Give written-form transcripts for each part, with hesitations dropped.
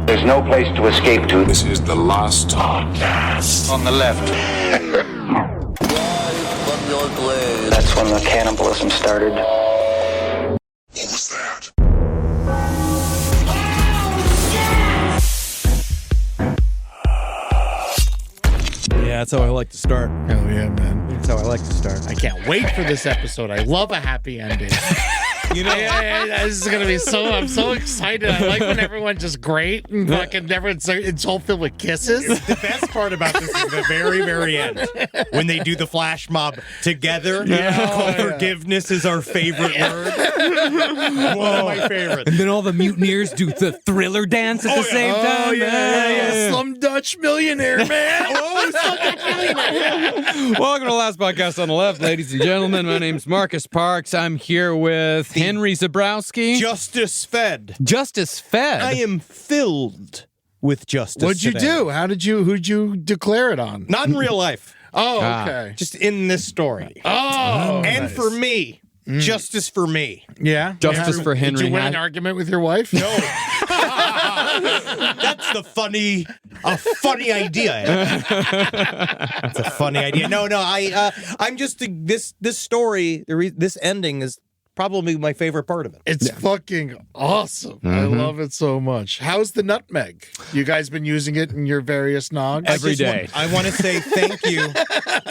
There's no place to escape to. This is the last podcast. On the left. That's when the cannibalism started. What was that? Yeah, that's how I like to start. Hell yeah, man. That's how I like to start. I can't wait for this episode. I love a happy ending. You know, This is going to be I'm so excited. I like when everyone's just great and fucking it's all filled with kisses. The best part about this is the very, very end. When they do the flash mob together. Forgiveness is our favorite word. One of my favorites. And then all the mutineers do the thriller dance at the same time. Oh, yeah. Some Dutch millionaire, man. Welcome to the last podcast on the left, ladies and gentlemen. My name's Marcus Parks. I'm here with Henry Zabrowski. Justice Fed. Justice Fed. I am filled with justice. What'd you today. do? Who'd you declare it on? Not in real life. Oh, okay. Just in this story. Oh, And nice. for me. Justice for me. Yeah. Justice for Henry. Did you win Hatt. an argument with your wife? No. That's a funny idea. That's a funny idea. No, I'm just this story. This ending is probably my favorite part of it. It's fucking awesome. I love it so much. How's the nutmeg? You guys been using it in your various nogs? Every day. I want to say thank you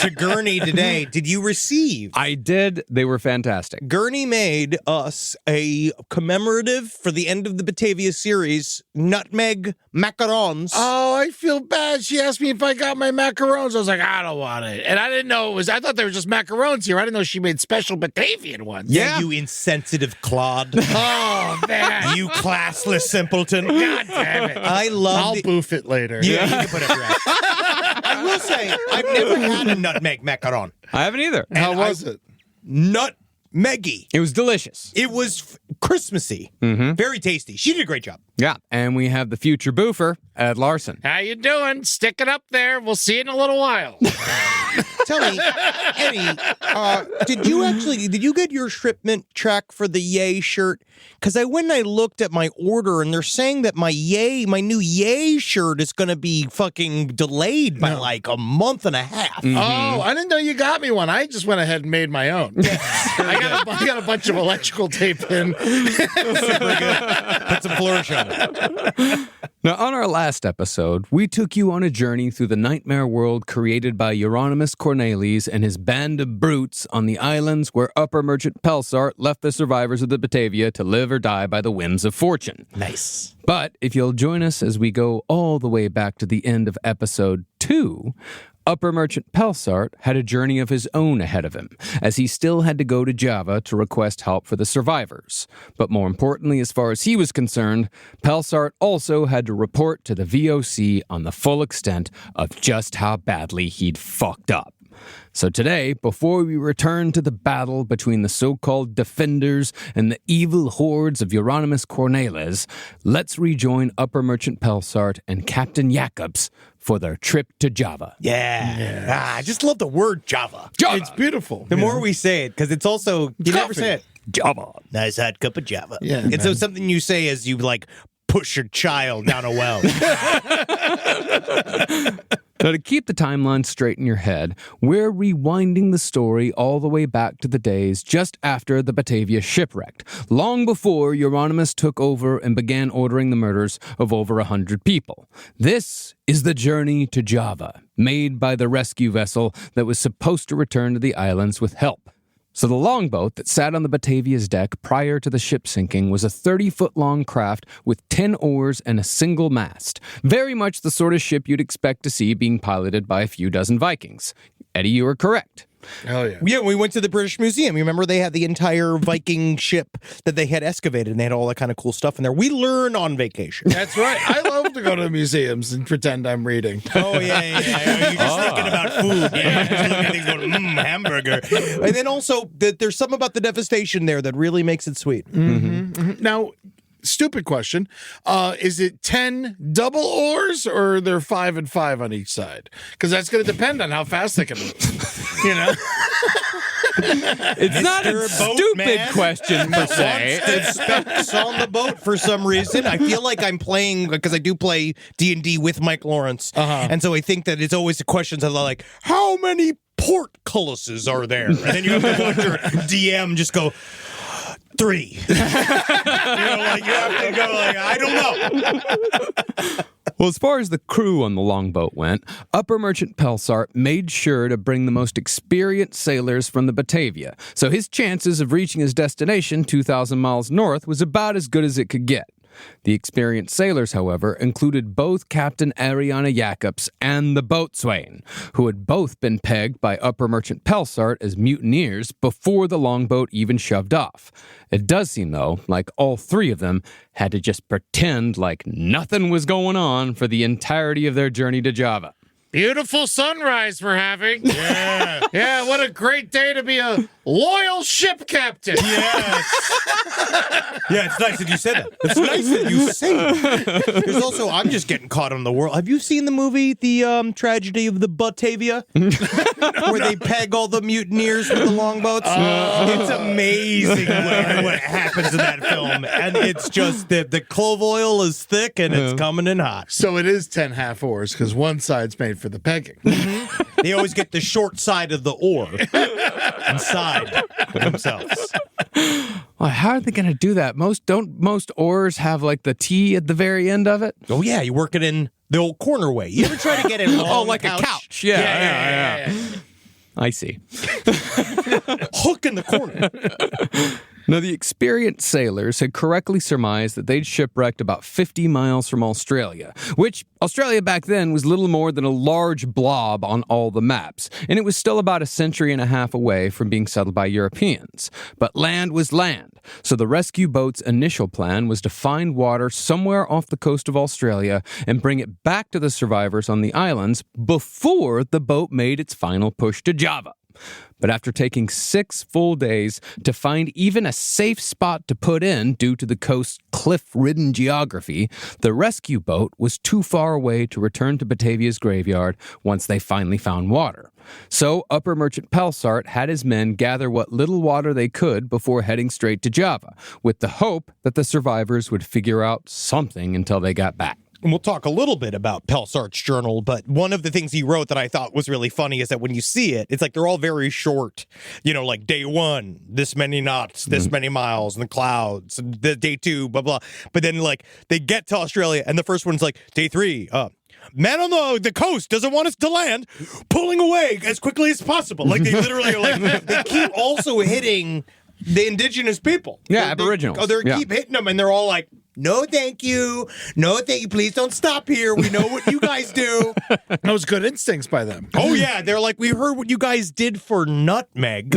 to Gurney today. Did you receive? I did. They were fantastic. Gurney made us a commemorative for the end of the Batavia series nutmeg macarons. Oh, I feel bad. She asked me if I got my macarons. I was like, I don't want it. And I didn't know I thought they were just macarons here. I didn't know she made special Batavian ones. Yeah, you insensitive clod. Oh, man. You classless simpleton. God damn it. I love I'll boof it later. Yeah, you can put it right. I will say, I've never had a nutmeg macaron. I haven't either. How was it? Nutmeggy. It was delicious. It was Christmassy. Very tasty. She did a great job. Yeah. And we have the future boofer, Ed Larson. How you doing? Stick it up there. We'll see you in a little while. Tell me, Eddie, did you get your shipment track for the Yay shirt? Because I went and I looked at my order, and they're saying that my new Yay shirt is going to be fucking delayed by like a month and a half. Oh, I didn't know you got me one. I just went ahead and made my own. I got a bunch of electrical tape in. Super good. Put some flourish on it. Now, on our last episode, we took you on a journey through the nightmare world created by Jeronimus Cornelisz and his band of brutes on the islands where Upper Merchant Pelsart left the survivors of the Batavia to live or die by the whims of fortune. Nice. But if you'll join us as we go all the way back to the end of episode 2, Upper Merchant Pelsart had a journey of his own ahead of him, as he still had to go to Java to request help for the survivors. But more importantly, as far as he was concerned, Pelsart also had to report to the VOC on the full extent of just how badly he'd fucked up. So today, before we return to the battle between the so-called defenders and the evil hordes of Jeronimus Cornelisz, let's rejoin Upper Merchant Pelsart and Captain Jacobs for their trip to Java. Yeah. I just love the word Java. Java! It's beautiful. The more we say it, because it's also, you never say it. Java. Nice hot cup of Java. Yeah, It's so something you say as you like push your child down a well. Now, to keep the timeline straight in your head, we're rewinding the story all the way back to the days just after the Batavia shipwrecked, long before Jeronimus took over and began ordering the murders of over 100 people. This is the journey to Java, made by the rescue vessel that was supposed to return to the islands with help. So the longboat that sat on the Batavia's deck prior to the ship sinking was a 30-foot-long craft with 10 oars and a single mast. Very much the sort of ship you'd expect to see being piloted by a few dozen Vikings. Eddie, you were correct. Hell yeah. Yeah, we went to the British Museum. You remember they had the entire Viking ship that they had excavated, and they had all that kind of cool stuff in there. We learn on vacation. That's right. I love to go to museums and pretend I'm reading. Oh, yeah. You're just thinking about food. Yeah, just looking at things going, hamburger. And then also, there's something about the devastation there that really makes it sweet. Now, stupid question. Is it 10 double oars or are there 5 and 5 on each side? Because that's going to depend on how fast they can move. You know? It's not a Mr. stupid Boatman. question per se. Wants to specs on the boat for some reason. I feel like I'm playing, because I do play D&D with Mike Lawrence. And so I think that it's always the questions that are like, how many portcullises are there? And then you have to watch your DM just go, 3. Like you have to go like, I don't know. Well, as far as the crew on the longboat went, Upper Merchant Pelsart made sure to bring the most experienced sailors from the Batavia, so his chances of reaching his destination 2,000 miles north was about as good as it could get. The experienced sailors, however, included both Captain Ariana Jacobs and the boatswain, who had both been pegged by Upper Merchant Pelsart as mutineers before the longboat even shoved off. It does seem, though, like all 3 of them had to just pretend like nothing was going on for the entirety of their journey to Java. Beautiful sunrise we're having. Yeah. Yeah, what a great day to be a loyal ship captain. Yes. Yeah, it's nice that you said that. It's nice that you say that. There's also, I'm just getting caught on the world. Have you seen the movie, The Tragedy of the Batavia? Where they peg all the mutineers with the longboats? It's amazing what happens in that film. And it's just that the clove oil is thick and it's coming in hot. So it is 10 half oars because one side's made for the pegging. They always get the short side of the oar inside themselves. Well, how are they going to do that? Most oars have like the T at the very end of it? Oh, yeah, you work it in the old corner way. You ever try to get it long Like a couch. Yeah. I see. Hook in the corner. Now, the experienced sailors had correctly surmised that they'd shipwrecked about 50 miles from Australia, which Australia back then was little more than a large blob on all the maps, and it was still about a century and a half away from being settled by Europeans. But land was land, so the rescue boat's initial plan was to find water somewhere off the coast of Australia and bring it back to the survivors on the islands before the boat made its final push to Java. But after taking 6 full days to find even a safe spot to put in due to the coast's cliff-ridden geography, the rescue boat was too far away to return to Batavia's graveyard once they finally found water. So Upper Merchant Pelsart had his men gather what little water they could before heading straight to Java, with the hope that the survivors would figure out something until they got back. And we'll talk a little bit about Pelsart's journal, but one of the things he wrote that I thought was really funny is that when you see it, it's like they're all very short. You know, like day 1, this many knots, this many miles in the clouds, and the day 2, blah, blah. But then, like, they get to Australia, and the first one's like, day 3, man on the coast doesn't want us to land, pulling away as quickly as possible. Like, they literally are like, they keep also hitting the indigenous people. Yeah, Aboriginals. They keep hitting them, and they're all like, no, thank you. No, thank you. Please don't stop here. We know what you guys do. Those good instincts by them. Oh, yeah. They're like, we heard what you guys did for nutmeg.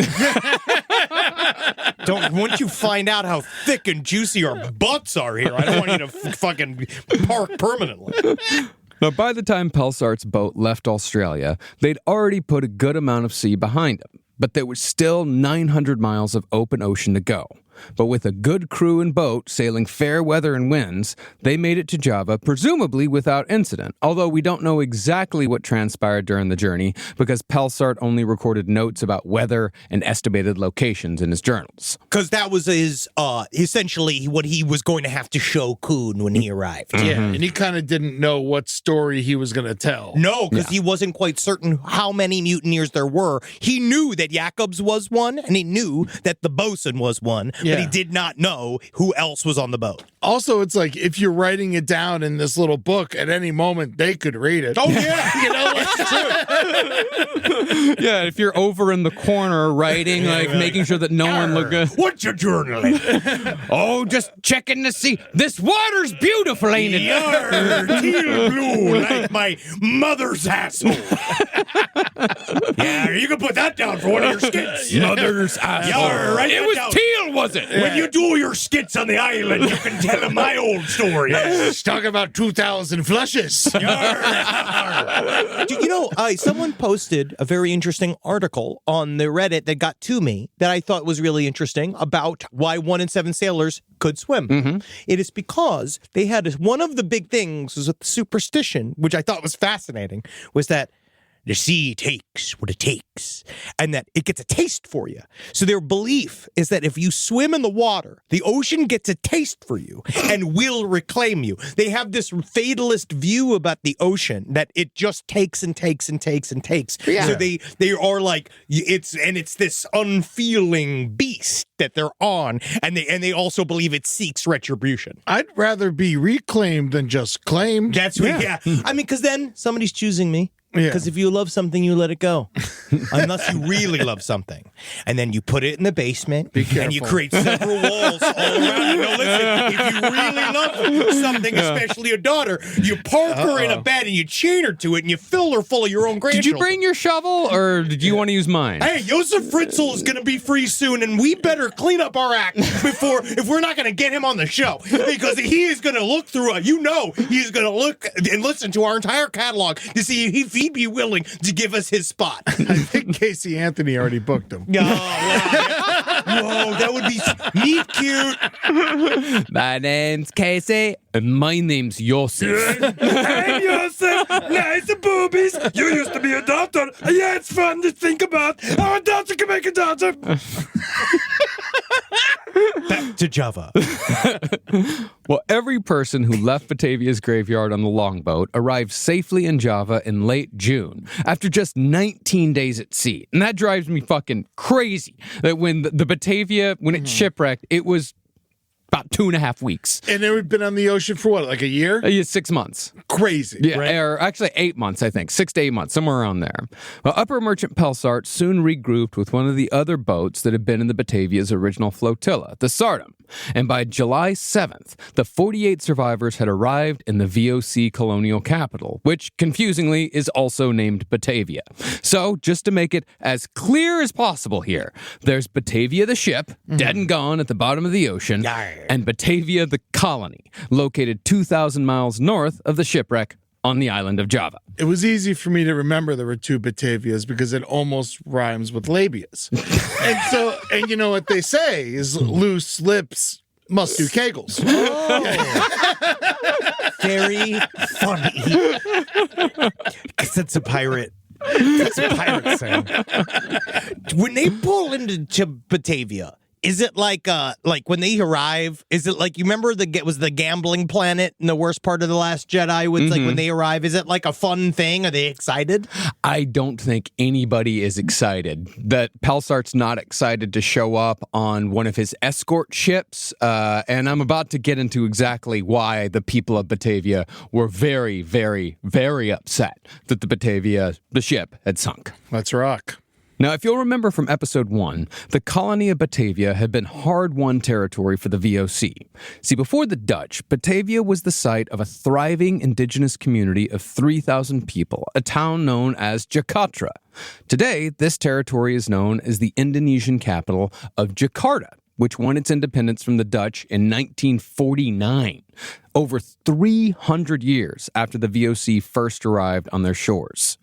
Once you find out how thick and juicy our butts are here, I don't want you to fucking park permanently. Now, by the time Pelsart's boat left Australia, they'd already put a good amount of sea behind them, but there was still 900 miles of open ocean to go. But with a good crew and boat sailing fair weather and winds, they made it to Java, presumably without incident, although we don't know exactly what transpired during the journey because Pelsart only recorded notes about weather and estimated locations in his journals. Because that was his, essentially what he was going to have to show Kuhn when he arrived. Yeah, and he kind of didn't know what story he was going to tell. No, because he wasn't quite certain how many mutineers there were. He knew that Jacobs was one, and he knew that the bosun was one, but he did not know who else was on the boat. Also, it's like if you're writing it down in this little book, at any moment they could read it. Oh, yeah. You know, that's true. Yeah, if you're over in the corner writing, making sure that no one look good. What's your journaling? Oh, just checking to see. This water's beautiful, ain't it? Yarr, teal blue like my mother's asshole. Yeah, you can put that down for one of your skits. Mother's asshole. Yarr, write It that was down. teal, was it? When you do your skits on the island, you can tell them my old story. Talk about 2,000 flushes. You know, someone posted a very interesting article on the Reddit that got to me that I thought was really interesting about why 1 in 7 sailors could swim. It is because they had one of the big things was with superstition, which I thought was fascinating, was that the sea takes what it takes, and that it gets a taste for you. So their belief is that if you swim in the water, the ocean gets a taste for you and will reclaim you. They have this fatalist view about the ocean that it just takes and takes and takes and takes. Yeah. So they are like it's this unfeeling beast that they're on, and they also believe it seeks retribution. I'd rather be reclaimed than just claimed. That's what, yeah. I mean, because then somebody's choosing me. Yeah. Because if you love something, you let it go. Unless you really love something. And then you put it in the basement. And you create several walls all around it. No, listen, if you really love something, especially a daughter, you park her in a bed and you chain her to it and you fill her full of your own grandchildren. Did you bring your shovel, or did you want to use mine? Hey, Josef Fritzl is going to be free soon, and we better clean up our act if we're not going to get him on the show. Because he is going to look through he's going to look and listen to our entire catalog to see if he'd be willing to give us his spot. I think Casey Anthony already booked him. Oh, wow. Whoa, that would be meet cute. My name's Casey, and my name's Yosef. Hey, Joseph, nice boobies. You used to be a doctor. Yeah, it's fun to think about how a doctor can make a doctor. Back to Java. Well, every person who left Batavia's graveyard on the longboat arrived safely in Java in late June, after just 19 days at sea. And that drives me fucking crazy, that when the Batavia, when it shipwrecked, it was about 2.5 weeks. And then we've been on the ocean for what, like a year? 6 months. Crazy. Yeah, right? or actually 8 months, I think. 6 to 8 months, somewhere around there. Well, Upper Merchant Pelsart soon regrouped with one of the other boats that had been in the Batavia's original flotilla, the Sardam. And by July 7th, the 48 survivors had arrived in the VOC colonial capital, which, confusingly, is also named Batavia. So, just to make it as clear as possible here, there's Batavia the ship, dead and gone at the bottom of the ocean, and Batavia the colony, located 2,000 miles north of the shipwreck on the island of Java. It was easy for me to remember there were two Batavias because it almost rhymes with labias. and you know what they say is loose lips must do kegels. Very funny. Because it's a pirate. It's a pirate sound. When they pull into Batavia, is it like when they arrive? Is it like, you remember was the gambling planet in the worst part of The Last Jedi? With like when they arrive, is it like a fun thing? Are they excited? I don't think anybody is excited. That Pelsart's not excited to show up on one of his escort ships, and I'm about to get into exactly why the people of Batavia were very, very, very upset that the ship, had sunk. Let's rock. Now, if you'll remember from episode 1, the colony of Batavia had been hard-won territory for the VOC. See, before the Dutch, Batavia was the site of a thriving indigenous community of 3,000 people, a town known as Jakarta. Today, this territory is known as the Indonesian capital of Jakarta, which won its independence from the Dutch in 1949, over 300 years after the VOC first arrived on their shores.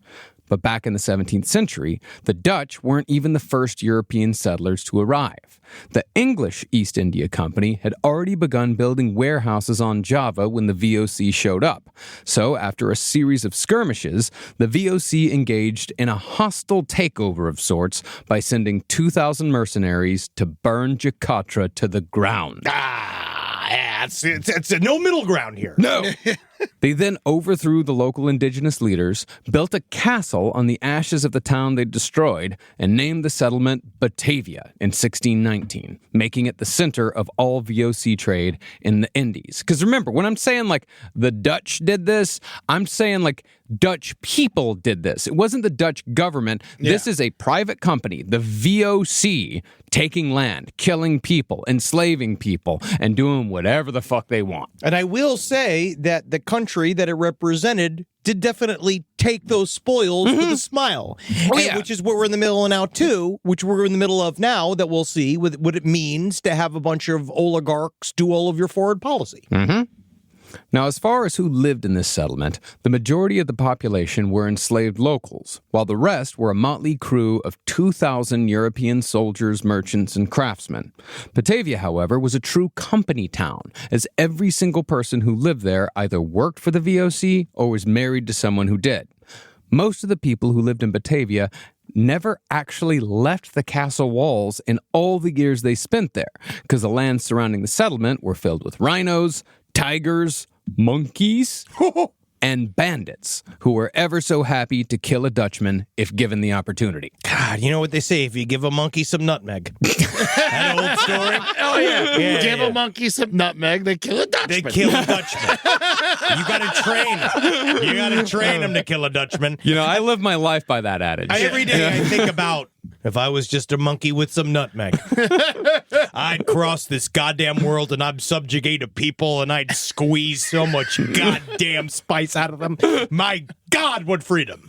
But back in the 17th century, the Dutch weren't even the first European settlers to arrive. The English East India Company had already begun building warehouses on Java when the VOC showed up. So after a series of skirmishes, the VOC engaged in a hostile takeover of sorts by sending 2,000 mercenaries to burn Jakarta to the ground. It's no middle ground here. No. They then overthrew the local indigenous leaders, built a castle on the ashes of the town they destroyed, and named the settlement Batavia in 1619, making it the center of all VOC trade in the Indies. Because remember, when I'm saying like the Dutch did this, I'm saying like Dutch people did this. It wasn't the Dutch government. Yeah. This is a private company, the VOC, taking land, killing people, enslaving people, and doing whatever the fuck they want. And I will say that the country that it represented did definitely take those spoils with a smile. Which is what we're in the middle of now, too, which we're in the middle of now, that we'll see with what it means to have a bunch of oligarchs do all of your foreign policy. Now, as far as who lived in this settlement, the majority of the population were enslaved locals, while the rest were a motley crew of 2,000 European soldiers, merchants, and craftsmen. Batavia, however, was a true company town, as every single person who lived there either worked for the VOC or was married to someone who did. most of the people who lived in Batavia never actually left the castle walls in all the years they spent there, because the lands surrounding the settlement were filled with rhinos, tigers, monkeys, and bandits who were ever so happy to kill a Dutchman if given the opportunity. God, you know what they say, if you give a monkey some nutmeg. That old story? Oh, yeah. Give yeah. a monkey some nutmeg, they kill a Dutchman. They kill a Dutchman. You gotta train him. You gotta train him to kill a Dutchman. You know, I live my life by that adage. Every day I think about, if I was just a monkey with some nutmeg, I'd cross this goddamn world and I'd subjugate a people and I'd squeeze so much goddamn spice out of them. My God, what freedom.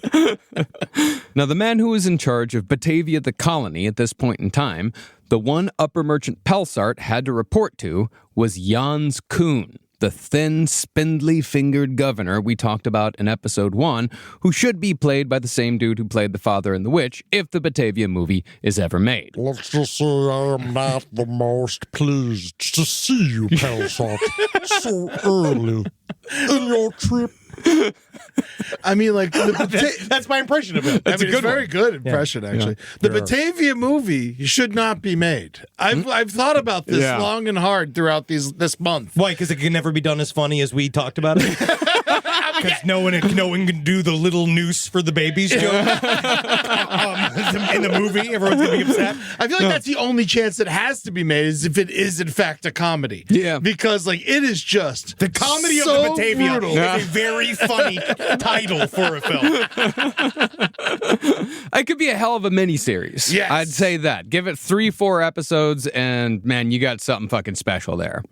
Now, the man who was in charge of Batavia the colony at this point in time, the one upper merchant Pelsart had to report to, was Jans Koen, the thin, spindly-fingered governor we talked about in episode 1, who should be played by the same dude who played the father in The Witch if the Batavia movie is ever made. Let's just say I am not the most pleased to see you, Pelsart, so early in your trip. I mean, like, That's my impression of it. it's a very good impression, actually. The Batavia movie should not be made. I've thought about this long and hard throughout this month. Why? Because it can never be done as funny as we talked about it? Because no one can do the little noose for the babies joke in the movie. Everyone's going to be upset. I feel like that's the only chance it has to be made is if it is, in fact, a comedy. Yeah. Because, like, it is just The comedy so of the Batavia brutal. is a very funny title for a film. It could be a hell of a miniseries. Yes. I'd say that. Give it 3-4 episodes, and man, you got something fucking special there.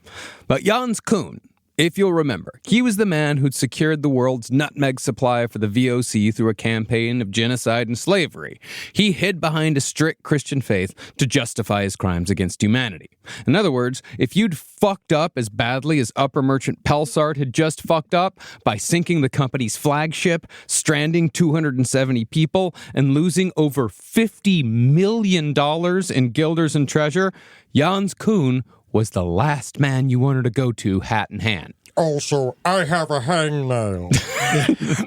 But Jans Koen, if you'll remember, he was the man who'd secured the world's nutmeg supply for the VOC through a campaign of genocide and slavery. He hid behind a strict Christian faith to justify his crimes against humanity. In other words, if you'd fucked up as badly as upper merchant Pelsart had just fucked up by sinking the company's flagship, stranding 270 people, and losing over $50 million in guilders and treasure, Jans Koen was the last man you wanted to go to hat in hand. Also, I have a hangnail.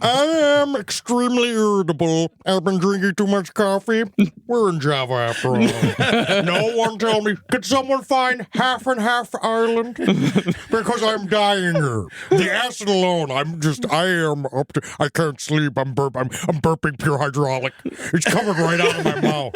I am extremely irritable. I've been drinking too much coffee. We're in Java after all. No one tell me, could someone find half and half island? Because I'm dying here. The acid alone, I am up to, I can't sleep. I'm burping pure hydraulic. It's coming right out of my mouth.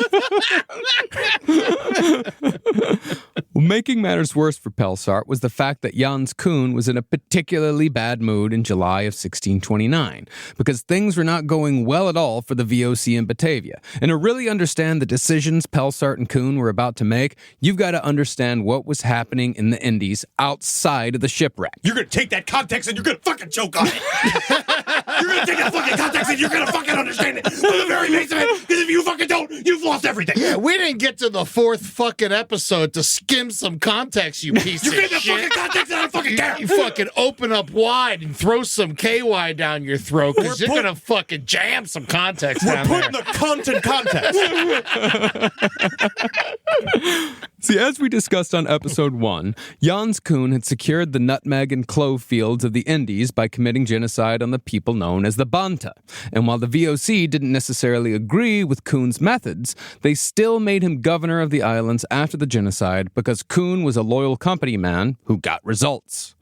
Well, making matters worse for Pelsart was the fact that Jans Koen was in a particularly bad mood in July of 1629, because things were not going well at all for the VOC in Batavia. And to really understand the decisions Pelsart and Koen were about to make, you've got to understand what was happening in the Indies outside of the shipwreck. You're going to take that context and you're going to fucking choke on it. You're going to take that fucking context and you're going to fucking understand it from the very base of it. Because if you fucking don't, you've lost everything. Yeah, we didn't get to the 4th fucking episode to skim some context, you piece You're of getting the shit. fucking context and I don't fucking care. You fucking open up wide and throw some KY down your throat because We're you're going to fucking jam some context down Put there. the cunt in context. See, as we discussed on episode 1, Jans Koen had secured the nutmeg and clove fields of the Indies by committing genocide on the people known as the Banta. And while the VOC didn't necessarily agree with Koen's methods, they still made him governor of the islands after the genocide because Koen was a loyal company man who got results.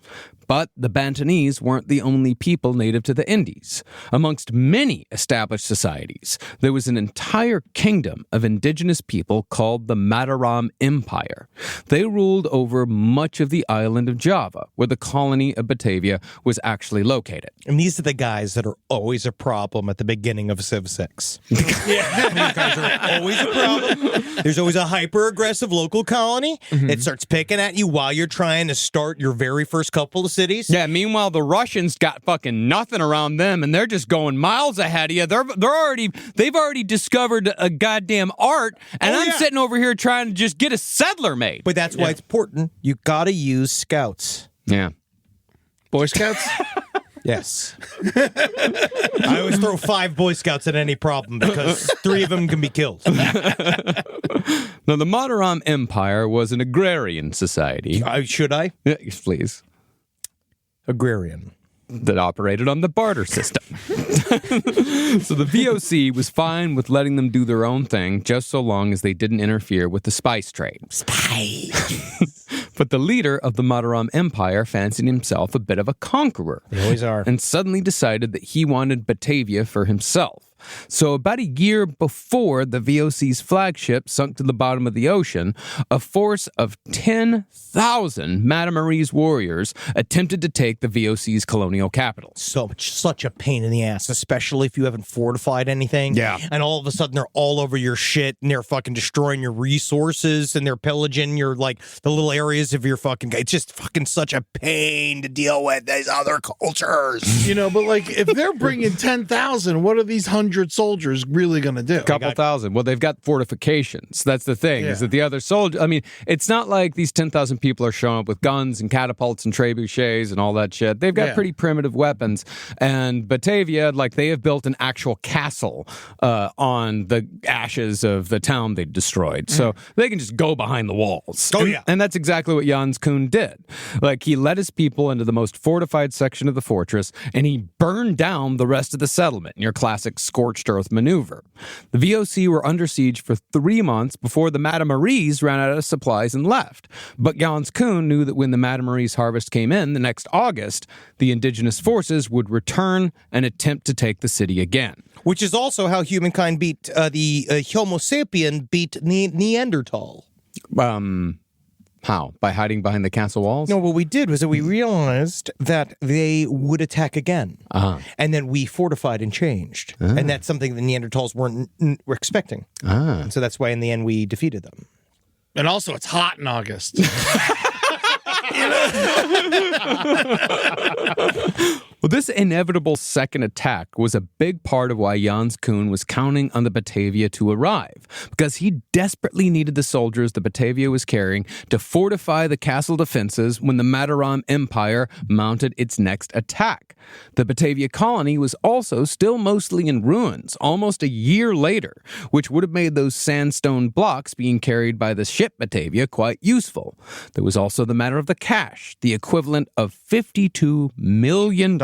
But the Bantanese weren't the only people native to the Indies. Amongst many established societies, there was an entire kingdom of indigenous people called the Mataram Empire. They ruled over much of the island of Java, where the colony of Batavia was actually located. And these are the guys that are always a problem at the beginning of Civ 6. Yeah, these guys are always a problem. There's always a hyper-aggressive local colony that starts picking at you while you're trying to start your very first couple of cities. Yeah, meanwhile, the Russians got fucking nothing around them, and they're just going miles ahead of you. They've already discovered a goddamn art, and I'm sitting over here trying to just get a settler made. But that's why it's important. You got to use scouts. Yeah. Boy Scouts? Yes. I always throw 5 Boy Scouts at any problem because 3 of them can be killed. Now, the Mataram Empire was an agrarian society. Should I? Yes, please. Agrarian. that operated on the barter system. So the VOC was fine with letting them do their own thing just so long as they didn't interfere with the spice trade. But the leader of the Mataram Empire fancied himself a bit of a conqueror. They always are. And suddenly decided that he wanted Batavia for himself. So about a year before the VOC's flagship sunk to the bottom of the ocean, a force of 10,000 Matamarese warriors attempted to take the VOC's colonial capital. Such a pain in the ass, especially if you haven't fortified anything. Yeah. And all of a sudden they're all over your shit and they're fucking destroying your resources and they're pillaging your, like, the little areas of your fucking... It's just fucking such a pain to deal with these other cultures. You know, but like if they're bringing 10,000, what are these 100 soldiers really going to do? Couple thousand. Well, they've got fortifications. That's the thing, is that the other soldiers... I mean, it's not like these 10,000 people are showing up with guns and catapults and trebuchets and all that shit. They've got pretty primitive weapons. And Batavia, like, they have built an actual castle on the ashes of the town they destroyed. So they can just go behind the walls. Oh, yeah. And that's exactly what Jans Kuhn did. Like, he led his people into the most fortified section of the fortress, and he burned down the rest of the settlement in your classic scorched earth maneuver. The VOC were under siege for 3 months before the Matamarese ran out of supplies and left. But Jans Kuhn knew that when the Matamarese harvest came in the next August, the indigenous forces would return and attempt to take the city again. Which is also how humankind beat the Homo sapien beat Neanderthal. How? By hiding behind the castle walls? No, what we did was that we realized that they would attack again. And then we fortified and changed. And that's something the Neanderthals were expecting. And so that's why in the end we defeated them. And also it's hot in August. Well, this inevitable second attack was a big part of why Jans Kuhn was counting on the Batavia to arrive, because he desperately needed the soldiers the Batavia was carrying to fortify the castle defenses when the Mataram Empire mounted its next attack. The Batavia colony was also still mostly in ruins almost a year later, which would have made those sandstone blocks being carried by the ship Batavia quite useful. There was also the matter of the cash, the equivalent of $52 million,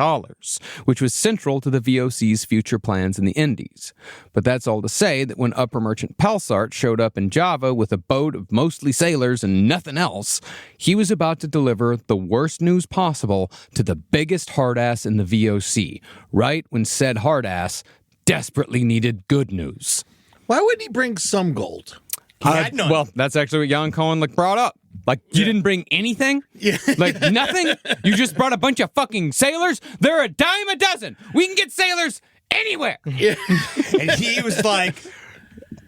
which was central to the VOC's future plans in the Indies. But that's all to say that when Upper Merchant Pelsart showed up in Java with a boat of mostly sailors and nothing else, he was about to deliver the worst news possible to the biggest hardass in the VOC, right when said hardass desperately needed good news. Why would he bring some gold? Well, that's actually what Jan Cohen brought up. Like, you didn't bring anything? Yeah. Like, nothing? You just brought a bunch of fucking sailors? They're a dime a dozen. We can get sailors anywhere. Yeah. And he was like...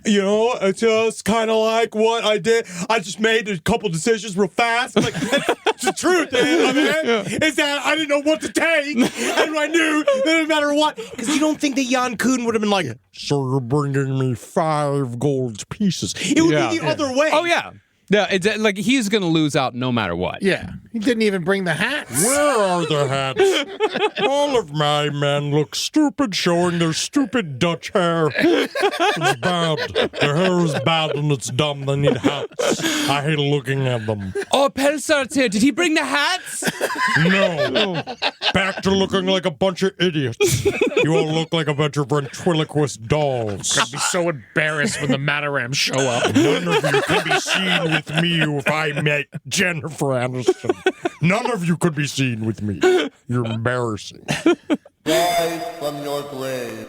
You know, it's just kind of like what I did. I just made a couple decisions real fast. Like, that's the truth, is that I didn't know what to take, and I knew that no matter what. Because you don't think that Jan Kuhn would have been like, So you're bringing me 5 gold pieces. it would be the other way. Oh, yeah. Yeah, it's like he's going to lose out no matter what. Yeah. He didn't even bring the hats. Where are the hats? All of my men look stupid showing their stupid Dutch hair. It's bad. Their hair is bad and it's dumb. They need hats. I hate looking at them. Oh, Pelsart's here. Did he bring the hats? No. Back to looking like a bunch of idiots. You all look like a bunch of ventriloquist dolls. I'd be so embarrassed when the Matarams show up. None of you can be seen with me if I met Jennifer Aniston. None of you could be seen with me. You're embarrassing. Rise from your grave.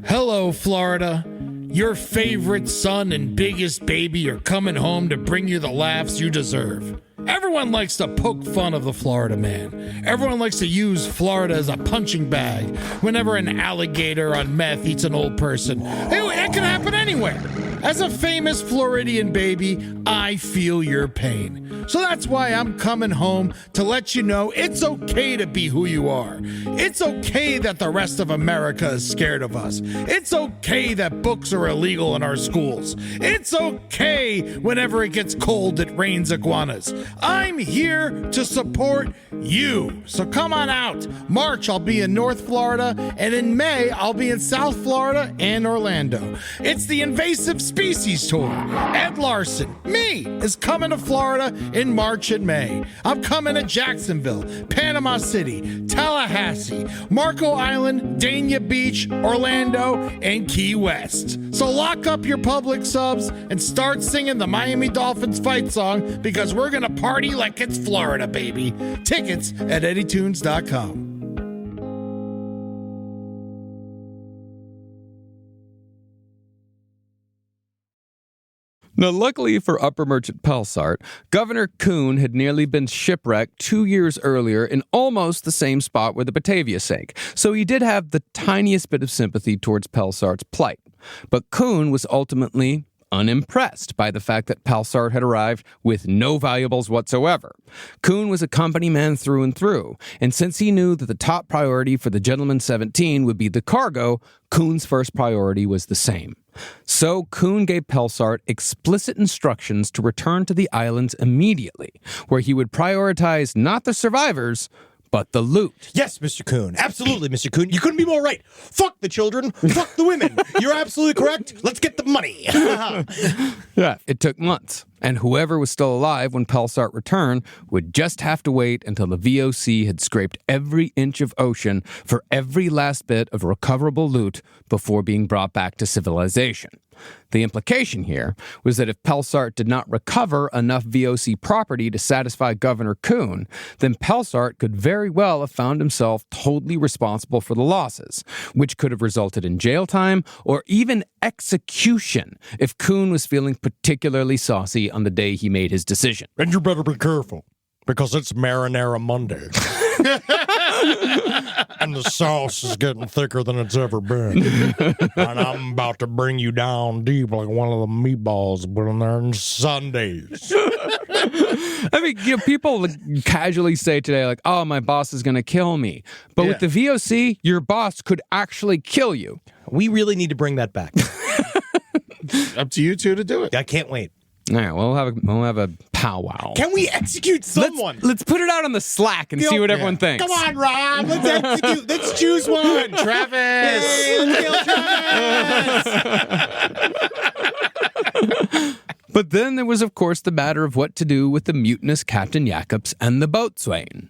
Hello, Florida. Your favorite son and biggest baby are coming home to bring you the laughs you deserve. Everyone likes to poke fun of the Florida man. Everyone likes to use Florida as a punching bag whenever an alligator on meth eats an old person. It can happen anywhere. As a famous Floridian baby, I feel your pain. So that's why I'm coming home to let you know it's okay to be who you are. It's okay that the rest of America is scared of us. It's okay that books are illegal in our schools. It's okay whenever it gets cold it rains iguanas. I'm here to support you. So come on out. March, I'll be in North Florida, and in May, I'll be in South Florida and Orlando. It's the invasive Species Tour. Ed Larson, me, is coming to Florida in March and May. I'm coming to Jacksonville, Panama City, Tallahassee, Marco Island, Dania Beach, Orlando, and Key West. So lock up your public subs and start singing the Miami Dolphins fight song because we're going to party like it's Florida, baby. Tickets at eddytunes.com. Now, luckily for Upper Merchant Pelsart, Governor Kuhn had nearly been shipwrecked 2 years earlier in almost the same spot where the Batavia sank, so he did have the tiniest bit of sympathy towards Pelsart's plight. But Kuhn was ultimately unimpressed by the fact that Pelsart had arrived with no valuables whatsoever. Kuhn was a company man through and through, and since he knew that the top priority for the Gentleman 17 would be the cargo, Kuhn's first priority was the same. So Kuhn gave Pelsart explicit instructions to return to the islands immediately, where he would prioritize not the survivors, but the loot. Yes, Mr. Kuhn. Absolutely, Mr. Kuhn. You couldn't be more right. Fuck the children. Fuck the women. You're absolutely correct. Let's get the money. Yeah, it took months, and whoever was still alive when Pelsart returned would just have to wait until the VOC had scraped every inch of ocean for every last bit of recoverable loot before being brought back to civilization. The implication here was that if Pelsart did not recover enough VOC property to satisfy Governor Kuhn, then Pelsart could very well have found himself totally responsible for the losses, which could have resulted in jail time or even execution if Kuhn was feeling particularly saucy on the day he made his decision. And you better be careful, because it's Marinara Monday. And the sauce is getting thicker than it's ever been. And I'm about to bring you down deep like one of the meatballs put in there on Sundays. I mean, people casually say today, like, oh, my boss is going to kill me. But with the VOC, your boss could actually kill you. We really need to bring that back. Up to you two to do it. I can't wait. All right, we'll have a powwow. Can we execute someone? Let's put it out on the Slack and see what everyone thinks. Come on, Rob. Let's execute. Let's choose one. Travis! Hey, let's kill Travis. But then there was, of course, the matter of what to do with the mutinous Captain Jacobs and the boatswain.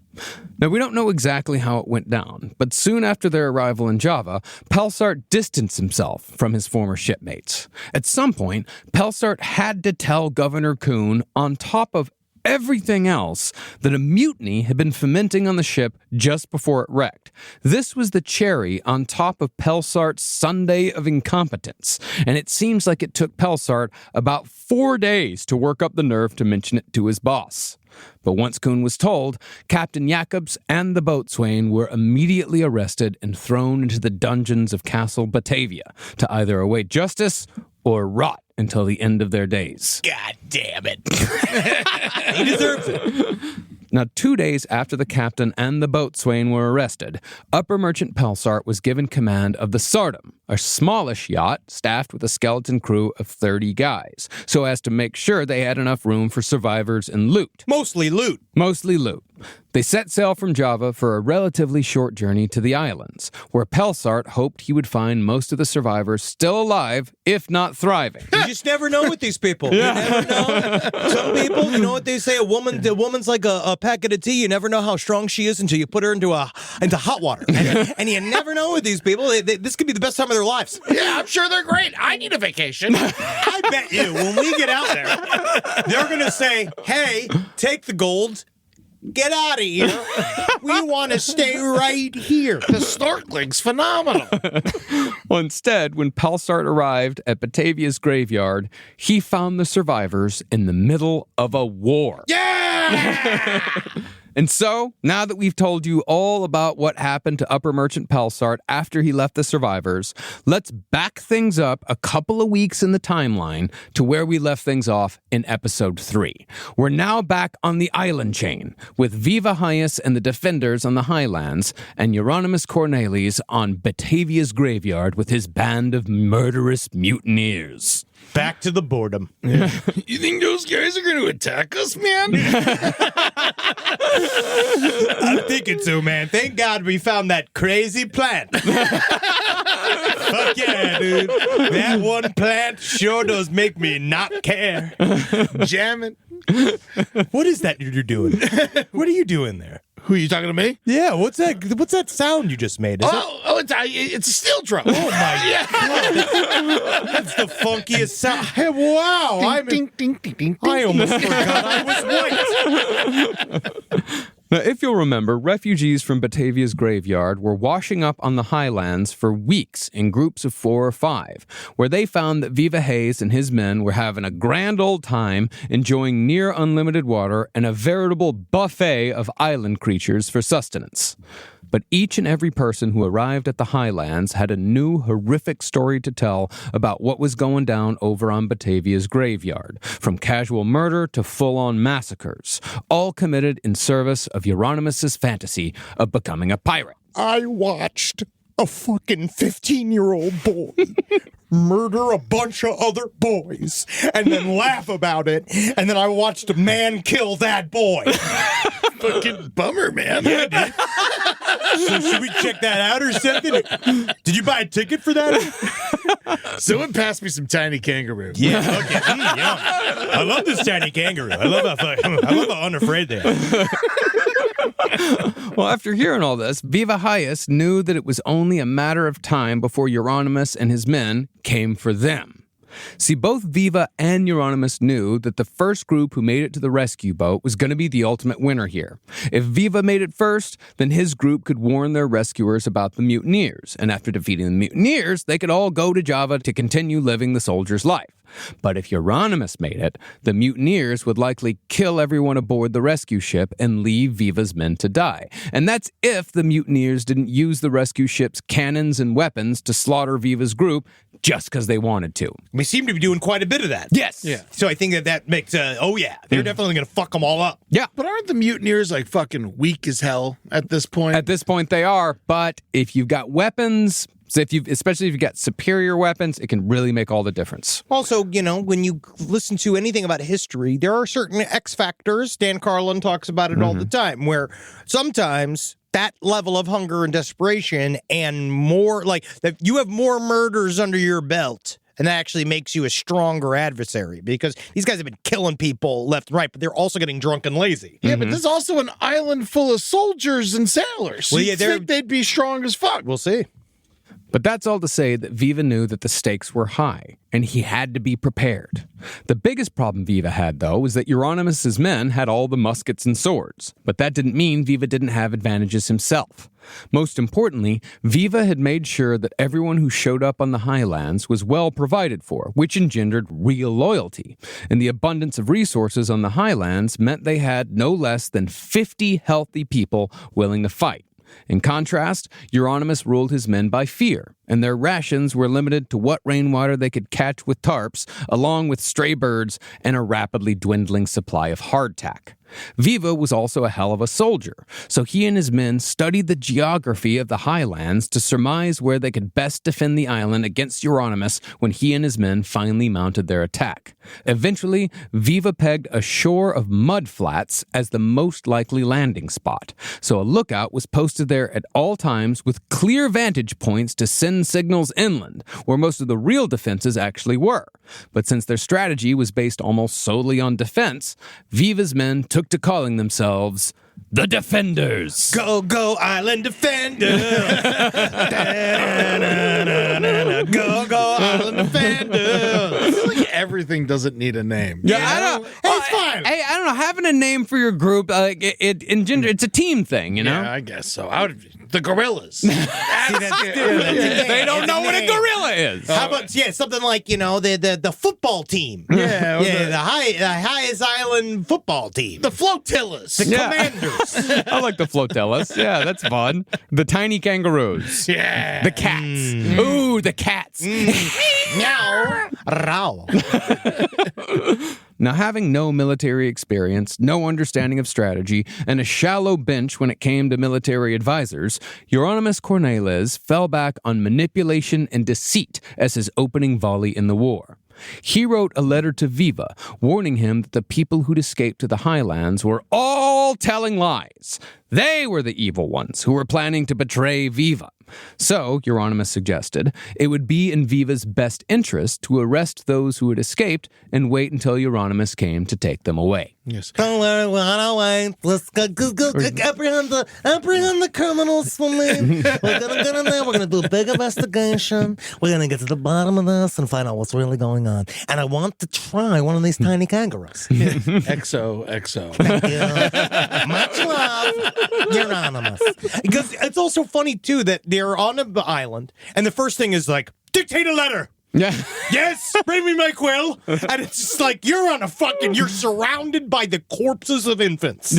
Now, we don't know exactly how it went down, but soon after their arrival in Java, Pelsart distanced himself from his former shipmates. At some point, Pelsart had to tell Governor Kuhn, on top of everything else, that a mutiny had been fermenting on the ship just before it wrecked. This was the cherry on top of Pelsart's Sunday of incompetence, and it seems like it took Pelsart about 4 days to work up the nerve to mention it to his boss. But once Kuhn was told, Captain Jacobs and the boatswain were immediately arrested and thrown into the dungeons of Castle Batavia to either await justice or rot until the end of their days. God damn it. He deserves it. Now, 2 days after the captain and the boatswain were arrested, Upper Merchant Pelsart was given command of the Sardom, a smallish yacht staffed with a skeleton crew of 30 guys, so as to make sure they had enough room for survivors and loot. Mostly loot. Mostly loot. They set sail from Java for a relatively short journey to the islands, where Pelsart hoped he would find most of the survivors still alive, if not thriving. You just never know with these people. You never know. Some people, you know what they say, the woman's like a packet of tea. You never know how strong she is until you put her into hot water. And you never know with these people. This could be the best time of their lives. Yeah, I'm sure they're great. I need a vacation. I bet you, when we get out there, they're going to say, hey, take the gold. Get out of here. We want to stay right here. The snorkeling's phenomenal. Well, instead, when Pelsart arrived at Batavia's graveyard, he found the survivors in the middle of a war. Yeah! And so, now that we've told you all about what happened to Upper Merchant Pelsart after he left the survivors, let's back things up a couple of weeks in the timeline to where we left things off in episode 3. We're now back on the island chain, with Viva Hyas and the Defenders on the highlands, and Jeronimus Cornelisz on Batavia's graveyard with his band of murderous mutineers. Back to the boredom. You think those guys are going to attack us, man? I'm thinking so, man. Thank God we found that crazy plant. Fuck yeah, dude. That one plant sure does make me not care. Jamming. What is that you're doing? What are you doing there? Who are you talking to me? Yeah, what's that? What's that sound you just made? It's a steel drum. Oh my God, that's the funkiest sound. Hey, wow, I almost forgot I was white. Now, if you'll remember, refugees from Batavia's graveyard were washing up on the highlands for weeks in groups of 4 or 5, where they found that Viva Hayes and his men were having a grand old time, enjoying near unlimited water and a veritable buffet of island creatures for sustenance. But each and every person who arrived at the highlands had a new horrific story to tell about what was going down over on Batavia's graveyard, from casual murder to full-on massacres, all committed in service of Jeronimus's fantasy of becoming a pirate. I watched a fucking 15-year-old boy murder a bunch of other boys and then laugh about it, and then I watched a man kill that boy. Fucking bummer, man. Yeah, dude. So should we check that out or something? Did you buy a ticket for that? Someone passed me some tiny kangaroo. Yeah, okay. Yum. I love this tiny kangaroo. I love how unafraid they are. Well, after hearing all this, Viva Hayes knew that it was only a matter of time before Jeronimus and his men came for them. See, both Viva and Jeronimus knew that the first group who made it to the rescue boat was going to be the ultimate winner here. If Viva made it first, then his group could warn their rescuers about the mutineers, and after defeating the mutineers, they could all go to Java to continue living the soldier's life. But if Jeronimus made it, the mutineers would likely kill everyone aboard the rescue ship and leave Viva's men to die. And that's if the mutineers didn't use the rescue ship's cannons and weapons to slaughter Viva's group just because they wanted to. We seem to be doing quite a bit of that. Yes. Yeah. So I think that makes, they're definitely going to fuck them all up. Yeah. But aren't the mutineers like fucking weak as hell at this point? At this point, they are. But if you've got weapons, especially if you've got superior weapons, it can really make all the difference. Also, when you listen to anything about history, there are certain X factors. Dan Carlin talks about it all the time, where sometimes that level of hunger and desperation and more, like, that you have more murders under your belt, and that actually makes you a stronger adversary, because these guys have been killing people left and right, but they're also getting drunk and lazy. Yeah, but there's also an island full of soldiers and sailors. Well, You'd think they'd be strong as fuck. We'll see. But that's all to say that Viva knew that the stakes were high, and he had to be prepared. The biggest problem Viva had, though, was that Jeronimus's men had all the muskets and swords, but that didn't mean Viva didn't have advantages himself. Most importantly, Viva had made sure that everyone who showed up on the highlands was well provided for, which engendered real loyalty. And the abundance of resources on the highlands meant they had no less than 50 healthy people willing to fight. In contrast, Jeronimus ruled his men by fear, and their rations were limited to what rainwater they could catch with tarps, along with stray birds and a rapidly dwindling supply of hardtack. Viva was also a hell of a soldier, so he and his men studied the geography of the highlands to surmise where they could best defend the island against Jeronimus when he and his men finally mounted their attack. Eventually, Viva pegged a shore of mud flats as the most likely landing spot, so a lookout was posted there at all times with clear vantage points to send signals inland, where most of the real defenses actually were. But since their strategy was based almost solely on defense, Viva's men took to calling themselves the Defenders. Go, go, Island Defenders. Go, go, Island Defenders. I feel like everything doesn't need a name. Yeah, I don't. It's fine. Hey, I don't know. Having a name for your group, it's a team thing, you know. Yeah, I guess so. The Gorillas. See, they They don't know what a gorilla is. How about something like the football team? Yeah, the highest island football team. The Flotillas. The Yeah. Commanders. I like the flotillas. Yeah, that's fun. The tiny kangaroos. Yeah. The cats. Ooh, the cats. Meow. Row. Now, having no military experience, no understanding of strategy, and a shallow bench when it came to military advisors, Jeronimus Cornelisz fell back on manipulation and deceit as his opening volley in the war. He wrote a letter to Viva, warning him that the people who'd escaped to the highlands were all telling lies. They were the evil ones who were planning to betray Viva. So, Jeronimus suggested, it would be in Viva's best interest to arrest those who had escaped and wait until Jeronimus came to take them away. Yes. Don't worry, we'll wait. Let's go apprehend the criminals for me. We're gonna get in there. We're gonna do a big investigation. We're gonna get to the bottom of this and find out what's really going on. And I want to try one of these tiny kangaroos. XOXO. Thank you. Much love, Jeronimus. Because it's also funny too that they're on an island, and the first thing is like, dictate a letter. Yeah. Yes, bring me my quill. And it's just like, you're surrounded by the corpses of infants.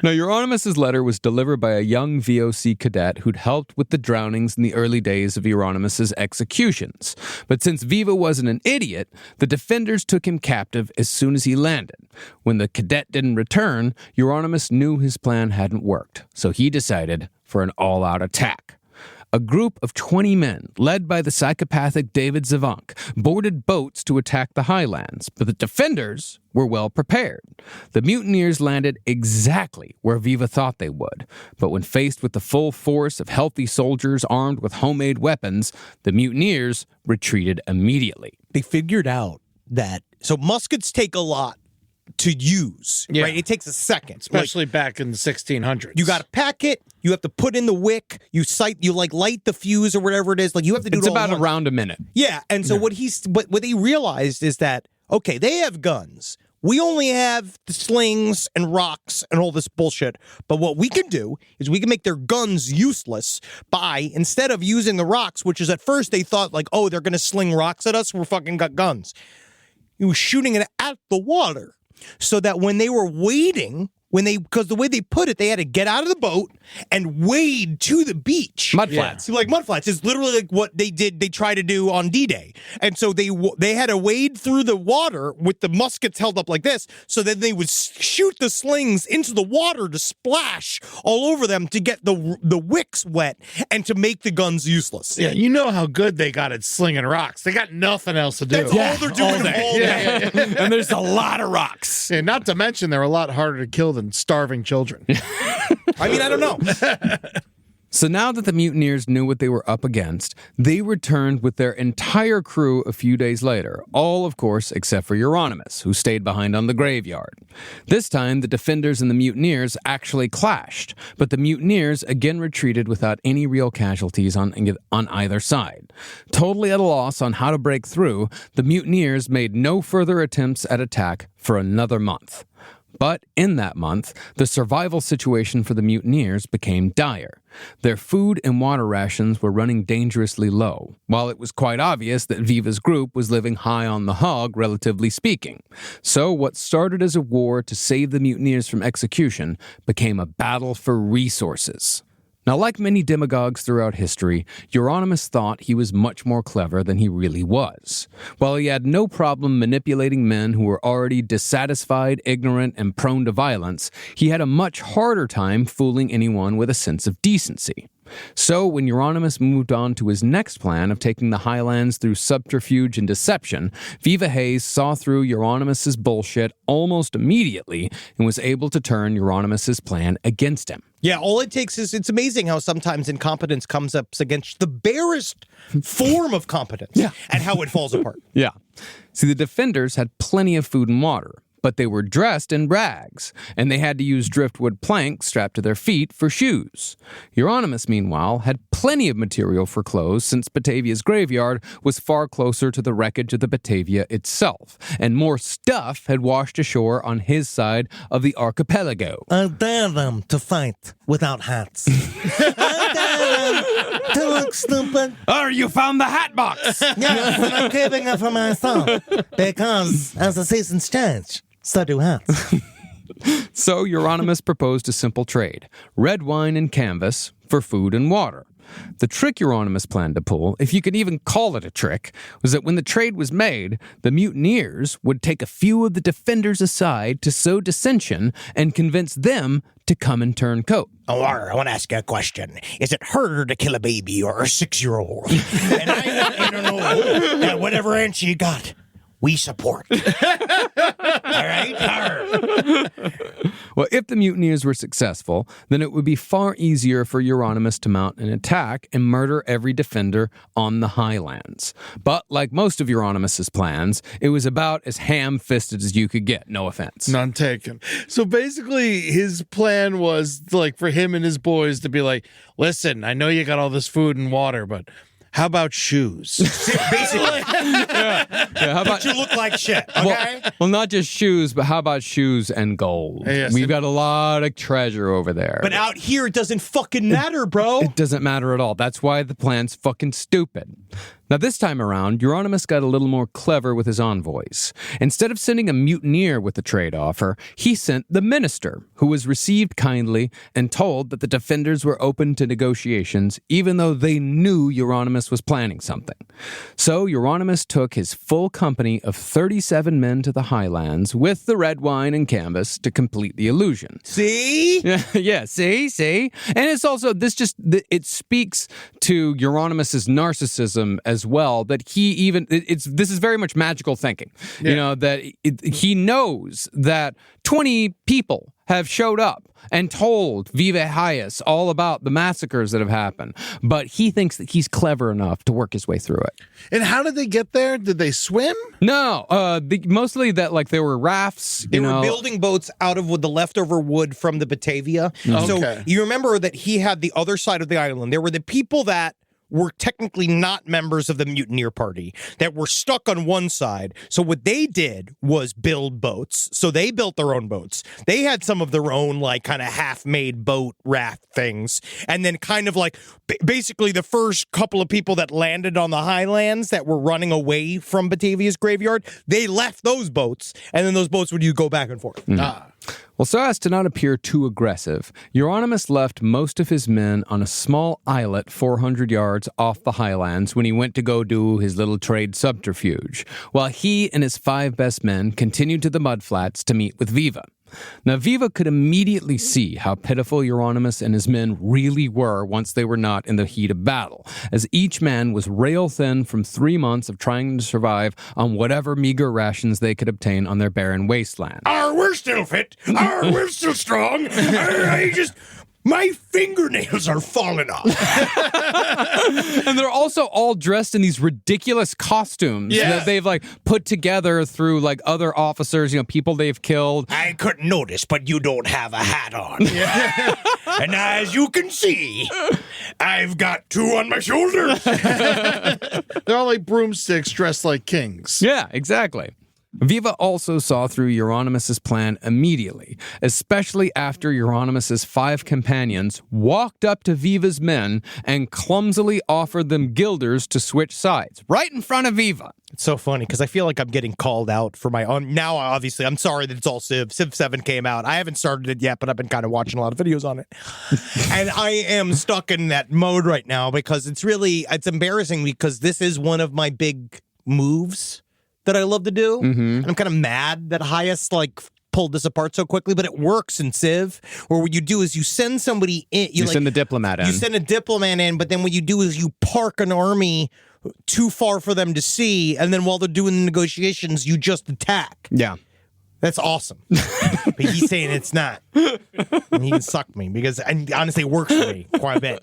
Now, Jeronimus' letter was delivered by a young VOC cadet who'd helped with the drownings in the early days of Jeronimus' executions. But since Viva wasn't an idiot, the defenders took him captive as soon as he landed. When the cadet didn't return, Jeronimus knew his plan hadn't worked, so he decided for an all-out attack. A group of 20 men, led by the psychopathic David Zavank, boarded boats to attack the highlands, but the defenders were well prepared. The mutineers landed exactly where Viva thought they would, but when faced with the full force of healthy soldiers armed with homemade weapons, the mutineers retreated immediately. They figured out that, so muskets take a lot to use, right? It takes a second. Especially back in the 1600s. You got to pack it. You have to put in the wick. You light the fuse or whatever it is. Like you have to do it's it all about once. around a minute. Yeah. And so what they realized is that, okay, they have guns. We only have the slings and rocks and all this bullshit. But what we can do is we can make their guns useless by, instead of using the rocks, which is at first they thought like, oh, they're going to sling rocks at us. We're fucking got guns. He was shooting it at the water. So that when they were wading, because the way they put it, they had to get out of the boat and wade to the beach. Mudflats. Like mudflats. It's literally like what they tried to do on D-Day. And so they had to wade through the water with the muskets held up like this, so then they would shoot the slings into the water to splash all over them to get the wicks wet and to make the guns useless. Yeah, you know how good they got at slinging rocks. They got nothing else to do. That's all they're doing all day. And there's a lot of rocks. And not to mention, they're a lot harder to kill than starving children. I mean, I don't know. So now that the mutineers knew what they were up against, they returned with their entire crew a few days later, all, of course, except for Jeronimus, who stayed behind on the graveyard. This time, the defenders and the mutineers actually clashed, but the mutineers again retreated without any real casualties on either side. Totally at a loss on how to break through, the mutineers made no further attempts at attack for another month. But in that month, the survival situation for the mutineers became dire. Their food and water rations were running dangerously low, while it was quite obvious that Viva's group was living high on the hog, relatively speaking. So what started as a war to save the mutineers from execution became a battle for resources. Now, like many demagogues throughout history, Jeronimus thought he was much more clever than he really was. While he had no problem manipulating men who were already dissatisfied, ignorant, and prone to violence, he had a much harder time fooling anyone with a sense of decency. So when Jeronimus moved on to his next plan of taking the highlands through subterfuge and deception, Viva Hayes saw through Jeronimus's bullshit almost immediately and was able to turn Jeronimus's plan against him. Yeah, all it takes is, it's amazing how sometimes incompetence comes up against the barest form of competence and how it falls apart. Yeah. See, the defenders had plenty of food and water, but they were dressed in rags, and they had to use driftwood planks strapped to their feet for shoes. Jeronimus, meanwhile, had plenty of material for clothes since Batavia's graveyard was far closer to the wreckage of the Batavia itself, and more stuff had washed ashore on his side of the archipelago. I dare them to fight without hats. I dare them to look stupid. Oh, you found the hat box! Yes, and I'm keeping it for myself because as the seasons change, so do hats. So Jeronimus proposed a simple trade: red wine and canvas for food and water. The trick Jeronimus planned to pull, if you could even call it a trick, was that when the trade was made, the mutineers would take a few of the defenders aside to sow dissension and convince them to come and turn coat. Oh, I want to ask you a question. Is it harder to kill a baby or a 6-year-old? And I want you to know that whatever answer you got, we support. All right? Well, if the mutineers were successful, then it would be far easier for Jeronimus to mount an attack and murder every defender on the highlands. But like most of Jeronimus's plans, it was about as ham-fisted as you could get, no offense. None taken. So basically, his plan was like for him and his boys to be like, listen, I know you got all this food and water, but how about shoes? Basically. How about, But you look like shit, okay? well, not just shoes, but how about shoes and gold? Yes. We've got a lot of treasure over there. But out here, it doesn't fucking matter, bro. It doesn't matter at all. That's why the plan's fucking stupid. Now, this time around, Jeronimus got a little more clever with his envoys. Instead of sending a mutineer with the trade offer, he sent the minister, who was received kindly and told that the defenders were open to negotiations, even though they knew Jeronimus was planning something. So Jeronimus took his full company of 37 men to the highlands with the red wine and canvas to complete the illusion. See? Yeah, see? And it's also, it speaks to Jeronimus's narcissism as well, that this is very much magical thinking. Yeah. You know, that he knows that 20 people have showed up and told Viva Hayas all about the massacres that have happened, but he thinks that he's clever enough to work his way through it. And how did they get there? Did they swim? No, mostly that there were rafts. They were building boats out of the leftover wood from the Batavia. Okay. So you remember that he had the other side of the island. There were the people that were technically not members of the mutineer party that were stuck on one side. So what they did was build boats. So they built their own boats. They had some of their own kind of half-made boat raft things. And then kind of basically the first couple of people that landed on the highlands that were running away from Batavia's graveyard, they left those boats. And then those boats would go back and forth. Well, so as to not appear too aggressive, Jeronimus left most of his men on a small islet 400 yards off the highlands when he went to go do his little trade subterfuge, while he and his 5 best men continued to the mudflats to meet with Viva. Now, Viva could immediately see how pitiful Jeronimus and his men really were once they were not in the heat of battle, as each man was rail thin from 3 months of trying to survive on whatever meager rations they could obtain on their barren wasteland. We're still fit. We're still strong. My fingernails are falling off. And they're also all dressed in these ridiculous costumes that they've put together through other officers, people they've killed. I couldn't notice, but you don't have a hat on. And as you can see, I've got 2 on my shoulders. They're all like broomsticks dressed like kings. Yeah, exactly. Viva also saw through Jeronimus's plan immediately, especially after Jeronimus's 5 companions walked up to Viva's men and clumsily offered them guilders to switch sides, right in front of Viva. It's so funny because I feel like I'm getting called out for my own. Now, obviously, I'm sorry that it's all Civ. Civ 7 came out. I haven't started it yet, but I've been kind of watching a lot of videos on it. And I am stuck in that mode right now because it's embarrassing because this is one of my big moves that I love to do. And I'm kind of mad that Highest pulled this apart so quickly, but it works in Civ, where what you do is you send somebody in. You send the diplomat in. You send a diplomat in, but then what you do is you park an army too far for them to see, and then while they're doing the negotiations, you just attack. Yeah. That's awesome. But he's saying it's not. And he can suck me because honestly, it works for me quite a bit.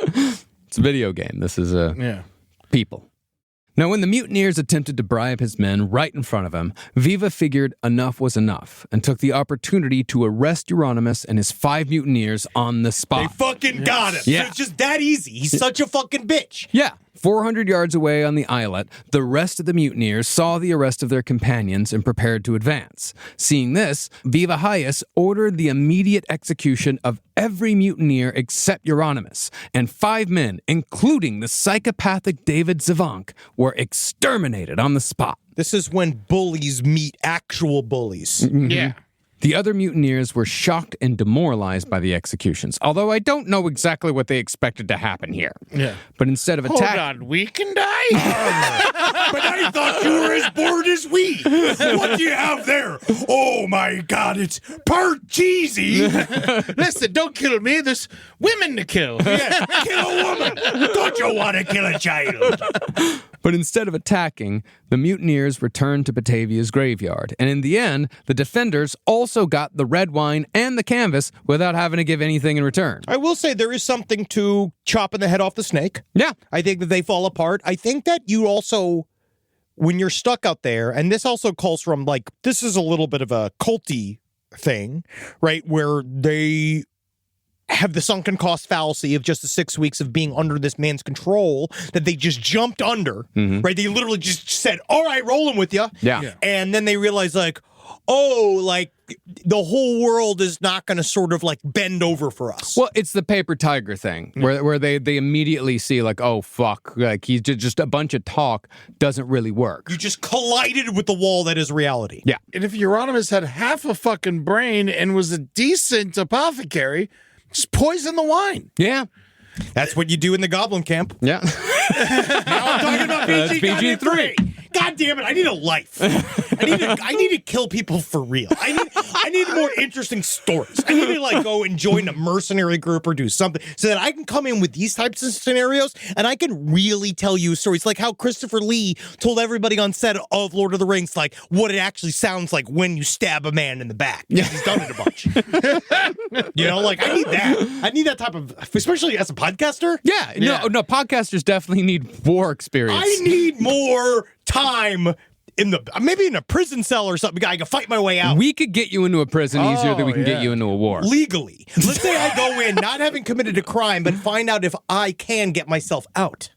It's a video game. This is people. Now, when the mutineers attempted to bribe his men right in front of him, Viva figured enough was enough and took the opportunity to arrest Jeronimus and his 5 mutineers on the spot. They fucking got him. Yeah. So it's just that easy. He's such a fucking bitch. Yeah. 400 yards away on the islet, the rest of the mutineers saw the arrest of their companions and prepared to advance. Seeing this, Viva Hayas ordered the immediate execution of every mutineer except Jeronimus, and 5 men, including the psychopathic David Zavank, were exterminated on the spot. This is when bullies meet actual bullies. Yeah. The other mutineers were shocked and demoralized by the executions, although I don't know exactly what they expected to happen here. Yeah. But instead of Hold attacking... on, we can die? But I thought you were as bored as we. What do you have there? Oh my God, it's part cheesy. Listen, don't kill me. There's women to kill. Yeah, kill a woman. Don't you want to kill a child? But instead of attacking, the mutineers returned to Batavia's graveyard. And in the end, the defenders also got the red wine and the canvas without having to give anything in return. I will say there is something to chopping the head off the snake. Yeah. I think that they fall apart. I think that you also, when you're stuck out there, and this also calls from, like, this is a little bit of a culty thing, right? Where they have the sunken cost fallacy of just the 6 weeks of being under this man's control that they just jumped under, right? They literally just said, all right, rolling with you. Yeah. And then they realize, like, oh, like, the whole world is not going to sort of, like, bend over for us. Well, it's the paper tiger thing where they immediately see, like, oh, fuck, like, he's just a bunch of talk doesn't really work. You just collided with the wall that is reality. Yeah. And if Jeronimus had half a fucking brain and was a decent apothecary, just poison the wine. Yeah. That's what you do in the goblin camp. Yeah. Now I'm talking about That's PG-3. God damn it! I need a life. I need to kill people for real. I need more interesting stories. I need to like go and join a mercenary group or do something so that I can come in with these types of scenarios and I can really tell you stories like how Christopher Lee told everybody on set of Lord of the Rings like what it actually sounds like when you stab a man in the back. Yeah, he's done it a bunch. You know, like I need that. I need that type of, especially as a podcaster. Yeah. No, podcasters definitely need war experience. I need more time in the maybe in a prison cell or something. I can fight my way out We could get you into a prison easier than we can get you into a war. legally. Let's say I go in not having committed a crime, but find out if I can get myself out.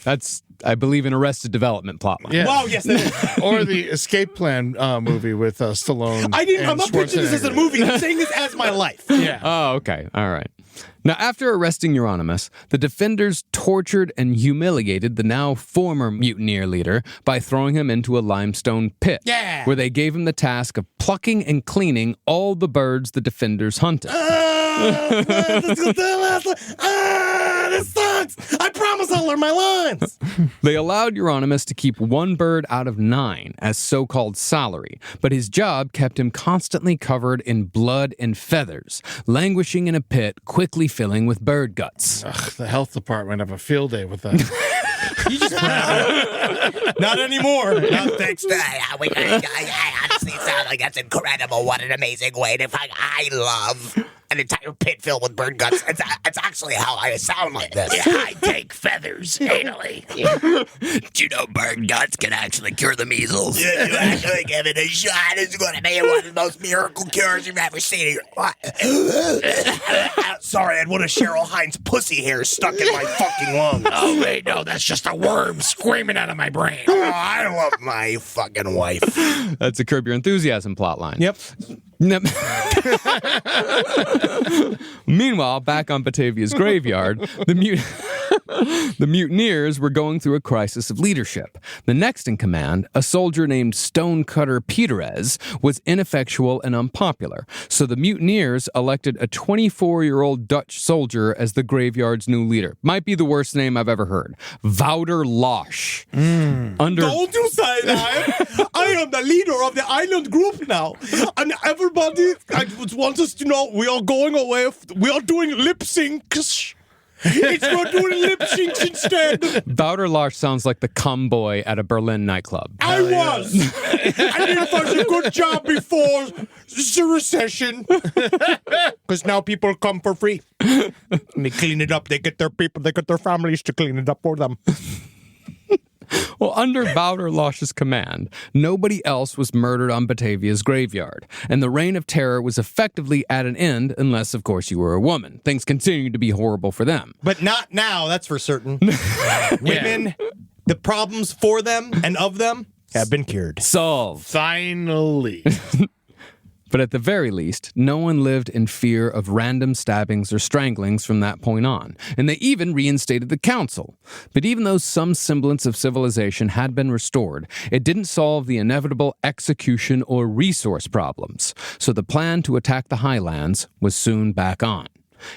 That's, I believe, an Arrested Development plotline. Yeah. Wow, yes, that is. Or the Escape Plan movie with Stallone. I'm not pitching this as a movie. I'm saying this as my life. Yeah. Oh, okay. All right. Now, after arresting Jeronimus, the defenders tortured and humiliated the now former mutineer leader by throwing him into a limestone pit, where they gave him the task of plucking and cleaning all the birds the defenders hunted. This sucks. I promise I'll learn my lines. They allowed Jeronimus to keep one bird out of 9 as so-called salary, but his job kept him constantly covered in blood and feathers, languishing in a pit quickly filling with bird guts. Ugh, the health department have a field day with that. You just not anymore. No, thanks to I honestly sound like that's incredible. What an amazing way to find. I love an entire pit filled with bird guts. It's actually how I sound like this. Yeah, I take feathers anally. Do you know bird guts can actually cure the measles? Yeah, you actually give it a shot. It's going to be one of the most miracle cures you've ever seen. Sorry, I had one of Cheryl Hines' pussy hairs stuck in my fucking lungs. Oh, wait, no, that's just a worm screaming out of my brain. Oh, I love my fucking wife. That's a Curb Your Enthusiasm plotline. Yep. Meanwhile, back on Batavia's graveyard, the mutineers were going through a crisis of leadership. The next in command, a soldier named Stonecutter Peterez, was ineffectual and unpopular, so the mutineers elected a 24-year-old Dutch soldier as the graveyard's new leader. Might be the worst name I've ever heard. Wouter Losch. Don't you say that. I am the leader of the island group now. And everybody wants us to know we are going away. We are doing lip syncs. We're doing lip syncs instead. Wouter Losch sounds like the cum boy at a Berlin nightclub. I was. I did a good job before the recession. Because now people come for free. And they clean it up. They get their people, they get their families to clean it up for them. Well, under Wouter Losch's command, nobody else was murdered on Batavia's graveyard, and the reign of terror was effectively at an end, unless, of course, you were a woman. Things continued to be horrible for them. But not now, that's for certain. Women, the problems for them and of them have been cured. Solved. Finally. But at the very least, no one lived in fear of random stabbings or stranglings from that point on, and they even reinstated the council. But even though some semblance of civilization had been restored, it didn't solve the inevitable execution or resource problems, so the plan to attack the highlands was soon back on.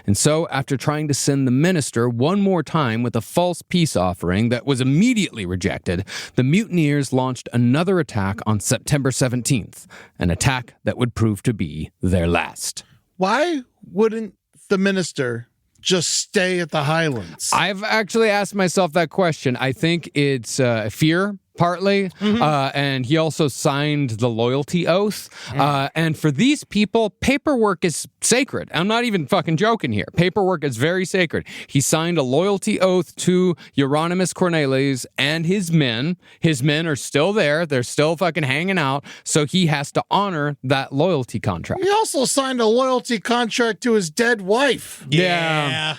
And so, after trying to send the minister one more time with a false peace offering that was immediately rejected, the mutineers launched another attack on September 17th, an attack that would prove to be their last. Why wouldn't the minister just stay at the highlands? I've actually asked myself that question. I think it's fear. Partly, and he also signed the loyalty oath. And for these people, paperwork is sacred. I'm not even fucking joking here. Paperwork is very sacred. He signed a loyalty oath to Jeronimus Cornelisz and his men. His men are still there. They're still fucking hanging out. So he has to honor that loyalty contract. He also signed a loyalty contract to his dead wife. Yeah.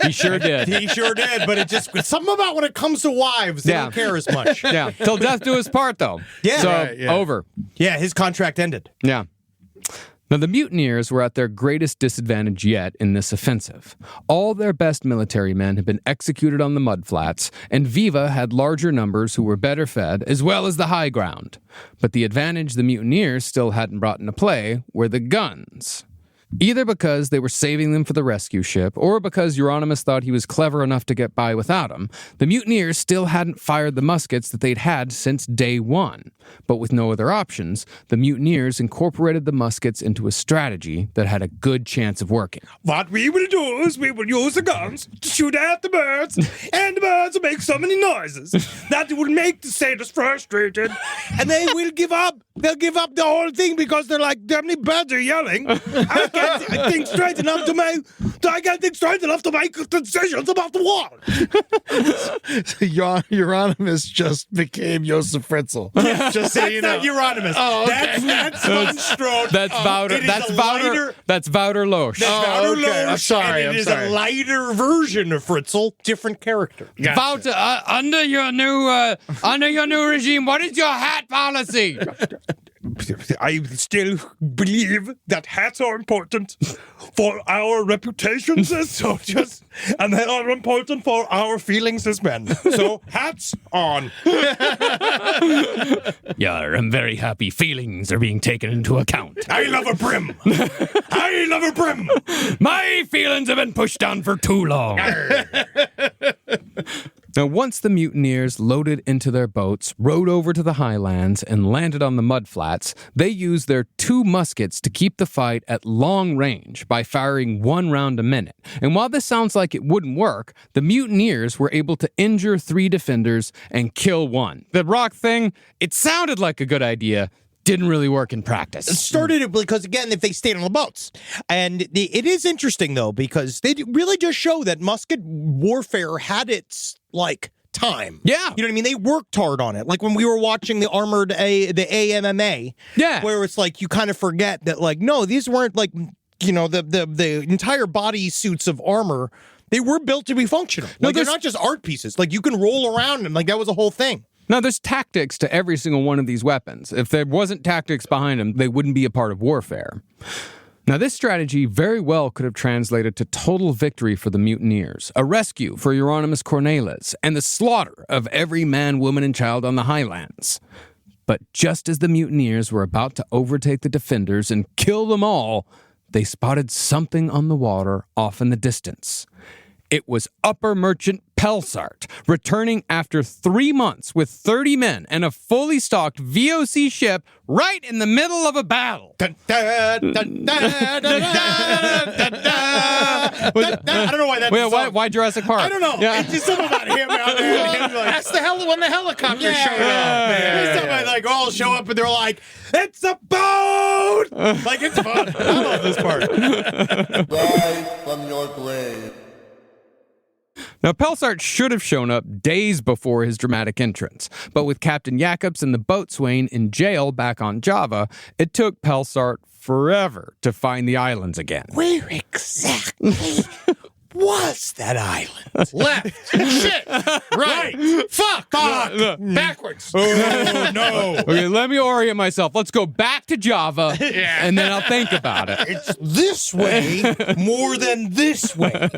He sure did. He sure did, but it just something about when it comes to wives, they don't care as much. Yeah, till death do his part, though. Yeah. So, Right, yeah. over. Yeah, his contract ended. Yeah. Now, the mutineers were at their greatest disadvantage yet in this offensive. All their best military men had been executed on the mudflats, and Viva had larger numbers who were better fed, as well as the high ground. But the advantage the mutineers still hadn't brought into play were the guns. Either because they were saving them for the rescue ship, or because Jeronimus thought he was clever enough to get by without them, the mutineers still hadn't fired the muskets that they'd had since day one. But with no other options, the mutineers incorporated the muskets into a strategy that had a good chance of working. What we will do is we will use the guns to shoot at the birds, and the birds will make so many noises that it will make the sailors frustrated, and they will give up. They'll give up the whole thing because they're like, how many birds are yelling? I can't think straight enough to make decisions about the war. Euronymous just became Josef Fritzl. Just so you know. That's not Jeronimus. Oh, okay. That's von Stroh. That's Wouter. That's Wouter Loesch. Oh, okay. I'm sorry. And it is a lighter version of Fritzl, different character. Wouter, under your new regime, what is your hat policy? I still believe that hats are important for our reputations as soldiers, and they are important for our feelings as men. So, hats on. Yeah, I'm very happy feelings are being taken into account. I love a brim. I love a brim. My feelings have been pushed down for too long. Now, once the mutineers loaded into their boats, rowed over to the highlands, and landed on the mudflats, they used their 2 muskets to keep the fight at long range by firing 1 round a minute. And while this sounds like it wouldn't work, the mutineers were able to injure 3 defenders and kill 1. The rock thing, it sounded like a good idea. Didn't really work in practice. It started because, again, if they stayed on the boats. And it is interesting, though, because they really just show that musket warfare had its, time. Yeah. You know what I mean? They worked hard on it. Like when we were watching the the AMMA. Yeah. Where it's like you kind of forget that, no, these weren't, the entire body suits of armor. They were built to be functional. No, they're not just art pieces. You can roll around them. That was a whole thing. Now, there's tactics to every single one of these weapons. If there wasn't tactics behind them, they wouldn't be a part of warfare. Now, this strategy very well could have translated to total victory for the mutineers, a rescue for Jeronimus Cornelisz, and the slaughter of every man, woman, and child on the highlands. But just as the mutineers were about to overtake the defenders and kill them all, they spotted something on the water off in the distance. It was Upper Merchant Pelsart, returning after 3 months with 30 men and a fully stocked VOC ship right in the middle of a battle. I don't know why that's Why Jurassic Park? I don't know. Yeah. It's just something about him out there. And him, That's when the helicopter showed up. There's somebody all show up and they're like, "It's a boat!" It's fun. I love this part. Rise from your grave. Now, Pelsart should have shown up days before his dramatic entrance, but with Captain Jacobs and the boatswain in jail back on Java, it took Pelsart forever to find the islands again. Where exactly was that island? Left. Shit. Right. Fuck. Backwards. Oh, no. Okay, let me orient myself. Let's go back to Java, and then I'll think about it. It's this way more than this way.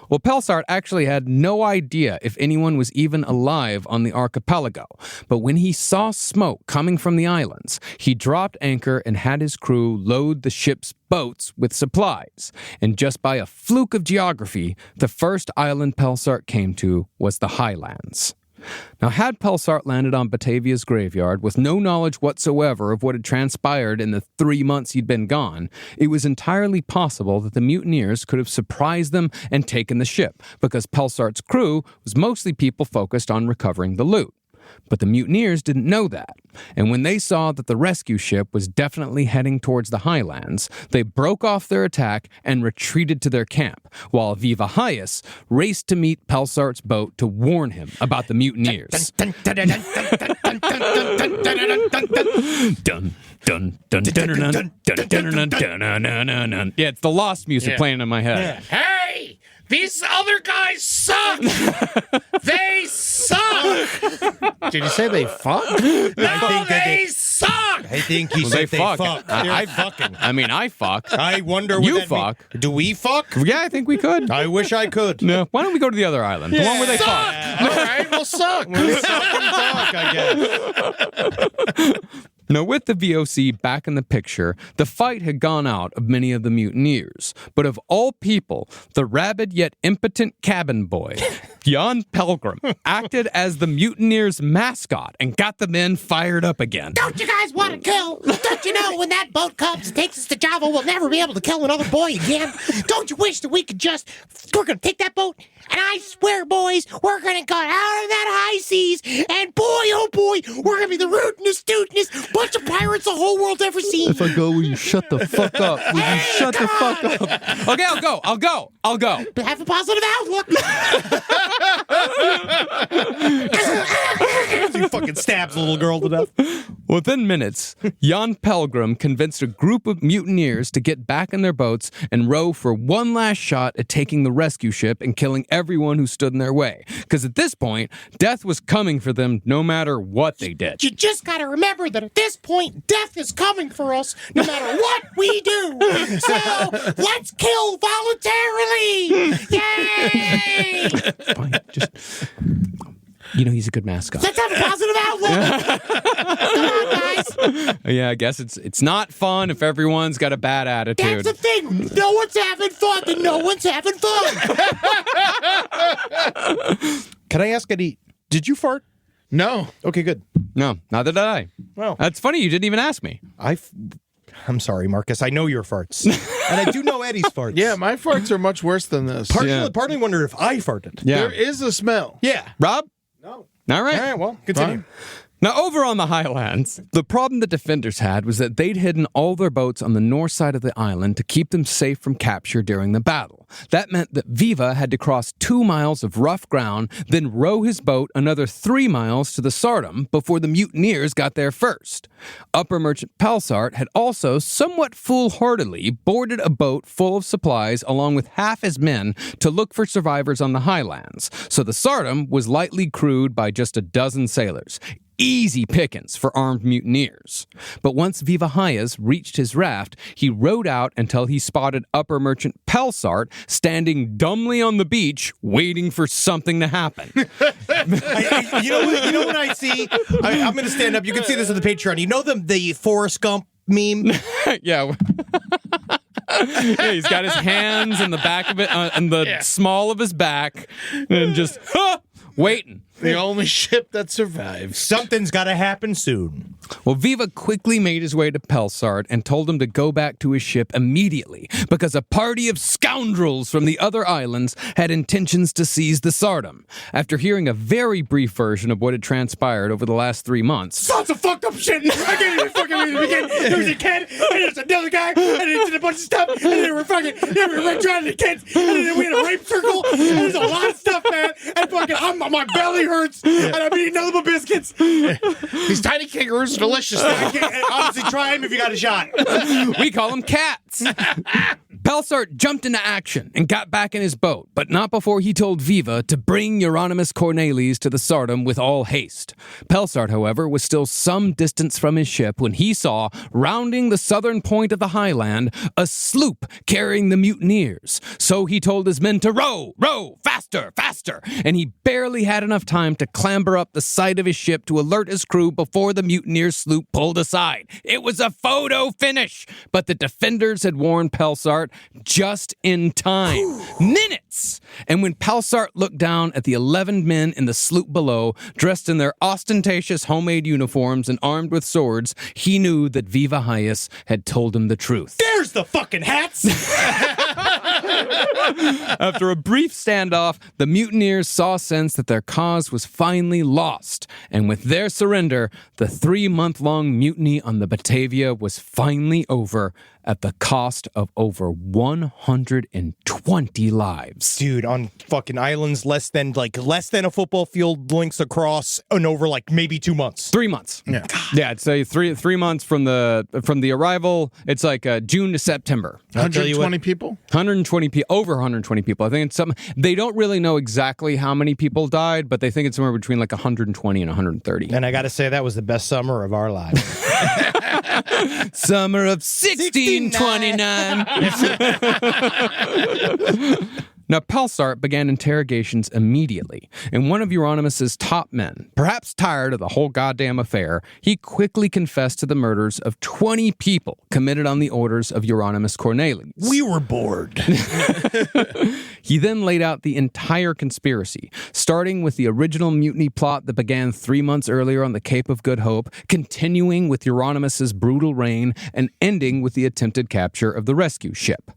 Well, Pelsart actually had no idea if anyone was even alive on the archipelago. But when he saw smoke coming from the islands, he dropped anchor and had his crew load the ship's boats with supplies. And just by a fluke of geography, the first island Pelsart came to was the Highlands. Now, had Pelsart landed on Batavia's graveyard with no knowledge whatsoever of what had transpired in the 3 months he'd been gone, it was entirely possible that the mutineers could have surprised them and taken the ship, because Pelsart's crew was mostly people focused on recovering the loot. But the mutineers didn't know that, and when they saw that the rescue ship was definitely heading towards the Highlands, they broke off their attack and retreated to their camp, while Viva Hyas raced to meet Pelsart's boat to warn him about the mutineers. Dun, dun, dun, dun, dun. Yeah, it's the Lost music playing in my head. Hey! These other guys suck! They suck! Did you say they fuck? No, they suck! I think he said they fuck. I fucking. I mean, I fuck. I wonder what You that fuck. mean. Do we fuck? Yeah, I think we could. I wish I could. No, why don't we go to the other island? The one where they fuck. All right, we'll suck. We'll suck and fuck, I guess. Now, with the VOC back in the picture, the fight had gone out of many of the mutineers. But of all people, the rabid yet impotent cabin boy, Jan Pelgrim, acted as the mutineers' mascot and got the men fired up again. Don't you guys want to kill? Don't you know when that boat comes and takes us to Java, we'll never be able to kill another boy again? Don't you wish that we could just... We're going to take that boat, and I swear, boys, we're going to go out of that high seas, and boy, oh boy, we're going to be the rootinest, tootinest bunch of pirates the whole world's ever seen. If I go, will you shut the fuck up? Will you shut the fuck up? Okay, I'll go. Have a positive outlook. He fucking stabs the little girl to death. Within minutes, Jan Pelgrim convinced a group of mutineers to get back in their boats and row for one last shot at taking the rescue ship and killing everyone who stood in their way. Because at this point, death was coming for them no matter what they did. You just got to remember that at this point, death is coming for us no matter what we do. So let's kill voluntarily. Yay! Fine, just... You know, he's a good mascot. Let's have a positive outlook. Come on, guys. Yeah, I guess it's not fun if everyone's got a bad attitude. That's the thing. No one's having fun, then no one's having fun. Can I ask Eddie, did you fart? No. Okay, good. No, neither did I. Well, That's funny, you didn't even ask me. I'm sorry, Marcus. I know your farts. And I do know Eddie's farts. Yeah, my farts are much worse than this. Partly wondered if I farted. Yeah. There is a smell. Yeah. Rob? No. All right. All right, well, continue. Now, over on the Highlands, the problem the defenders had was that they'd hidden all their boats on the north side of the island to keep them safe from capture during the battle. That meant that Viva had to cross 2 miles of rough ground, then row his boat another 3 miles to the Sardom before the mutineers got there first. Upper Merchant Pelsart had also, somewhat foolhardily, boarded a boat full of supplies along with half his men to look for survivors on the Highlands, so the Sardom was lightly crewed by just a dozen sailors. Easy pickings for armed mutineers. But once Viva Hyas reached his raft, he rowed out until he spotted Upper Merchant Pelsart standing dumbly on the beach, waiting for something to happen. You know what I see? I'm going to stand up. You can see this on the Patreon. You know the Forrest Gump meme? Yeah. Yeah, he's got his hands in the back of it, in the small of his back, and just waiting. The only ship that survives. Something's got to happen soon. Well, Viva quickly made his way to Pelsart and told him to go back to his ship immediately because a party of scoundrels from the other islands had intentions to seize the Sardom. After hearing a very brief version of what had transpired over the last 3 months... Sounds of fucked up shit. I can't even fucking read it again. There was a kid, and there's another guy, and they did a bunch of stuff, and they were drowning the kids, and then we had a rape circle, and there's a lot of stuff, man, and fucking, my belly hurts, and I'm eating nothing but biscuits. These tiny kangaroos are delicious. Honestly, try him if you got a shot. We call them cats. Pelsart jumped into action and got back in his boat, but not before he told Viva to bring Jeronimus Cornelisz to the Sardom with all haste. Pelsart, however, was still some distance from his ship when he saw, rounding the southern point of the highland, a sloop carrying the mutineers. So he told his men to row, faster, faster, and he barely had enough time to clamber up the side of his ship to alert his crew before the mutineer sloop pulled aside. It was a photo finish, but the defenders had warned Pelsart just in time. Minutes! And when Pelsart looked down at the 11 men in the sloop below, dressed in their ostentatious homemade uniforms and armed with swords, he knew that Viva Hyas had told him the truth. There's the fucking hats! After a brief standoff, the mutineers saw sense that their cause was finally lost, and with their surrender, the 3-month-long mutiny on the Batavia was finally over at the cost of over 120 lives. Dude, on fucking islands less than a football field lengths across and over maybe 2 months. 3 months. Yeah. Yeah, I'd say three months from the arrival. It's June to September. 120 people? 120 people, over 120 people. I think it's they don't really know exactly how many people died, but they think it's somewhere between 120 and 130. And I got to say, that was the best summer of our lives. Summer of 1629. Now, Pelsart began interrogations immediately, and one of Jeronimus's top men, perhaps tired of the whole goddamn affair, he quickly confessed to the murders of 20 people committed on the orders of Jeronimus Cornelisz. We were bored. He then laid out the entire conspiracy, starting with the original mutiny plot that began 3 months earlier on the Cape of Good Hope, continuing with Jeronimus's brutal reign, and ending with the attempted capture of the rescue ship.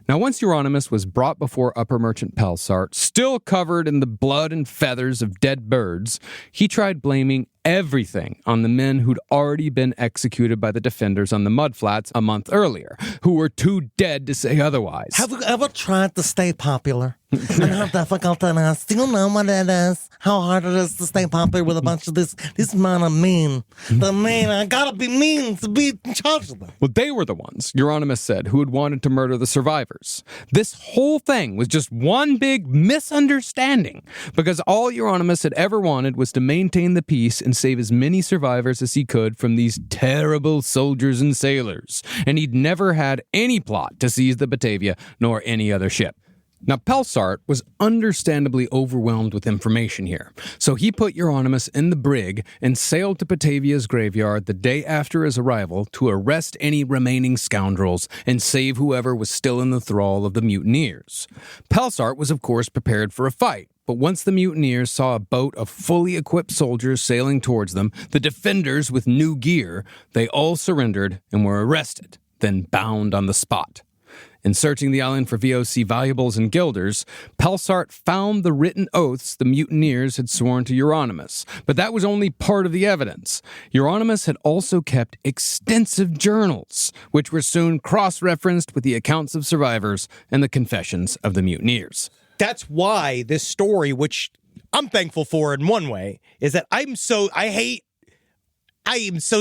Now, once Jeronimus was brought before Upper Merchant Pelsart, still covered in the blood and feathers of dead birds, he tried blaming everything on the men who'd already been executed by the defenders on the mudflats a month earlier, who were too dead to say otherwise. Have you ever tried to stay popular? And how difficult it is? Do you know what it is? How hard it is to stay popular with a bunch of this man of mean. The mean, I gotta be mean to be in charge of them. Well, they were the ones, Jeronimus said, who had wanted to murder the survivors. This whole thing was just one big misunderstanding, because all Jeronimus had ever wanted was to maintain the peace and save as many survivors as he could from these terrible soldiers and sailors, and he'd never had any plot to seize the Batavia nor any other ship. Now, Pelsart was understandably overwhelmed with information here, so he put Jeronimus in the brig and sailed to Batavia's graveyard the day after his arrival to arrest any remaining scoundrels and save whoever was still in the thrall of the mutineers. Pelsart was, of course, prepared for a fight, but once the mutineers saw a boat of fully equipped soldiers sailing towards them, the defenders with new gear, they all surrendered and were arrested, then bound on the spot. In searching the island for VOC valuables and guilders, Pelsart found the written oaths the mutineers had sworn to Jeronimus, but that was only part of the evidence. Jeronimus had also kept extensive journals, which were soon cross-referenced with the accounts of survivors and the confessions of the mutineers. That's why this story, which I'm thankful for in one way, is that I am so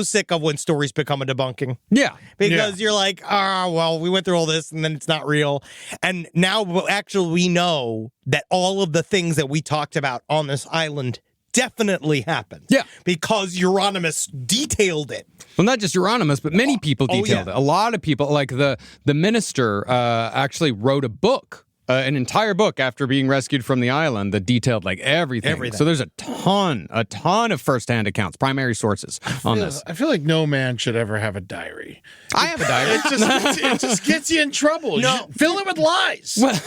sick of when stories become a debunking. Yeah. Because you're like, well, we went through all this and then it's not real. And now actually we know that all of the things that we talked about on this island definitely happened. Yeah. Because Jeronimus detailed it. Well, not just Jeronimus, but many people detailed it. A lot of people, like the minister actually wrote a book. An entire book after being rescued from the island that detailed everything. So there's a ton of first-hand accounts, primary sources on this. I feel like no man should ever have a diary. I have a diary. It just gets you in trouble. No. Fill it with lies. Well,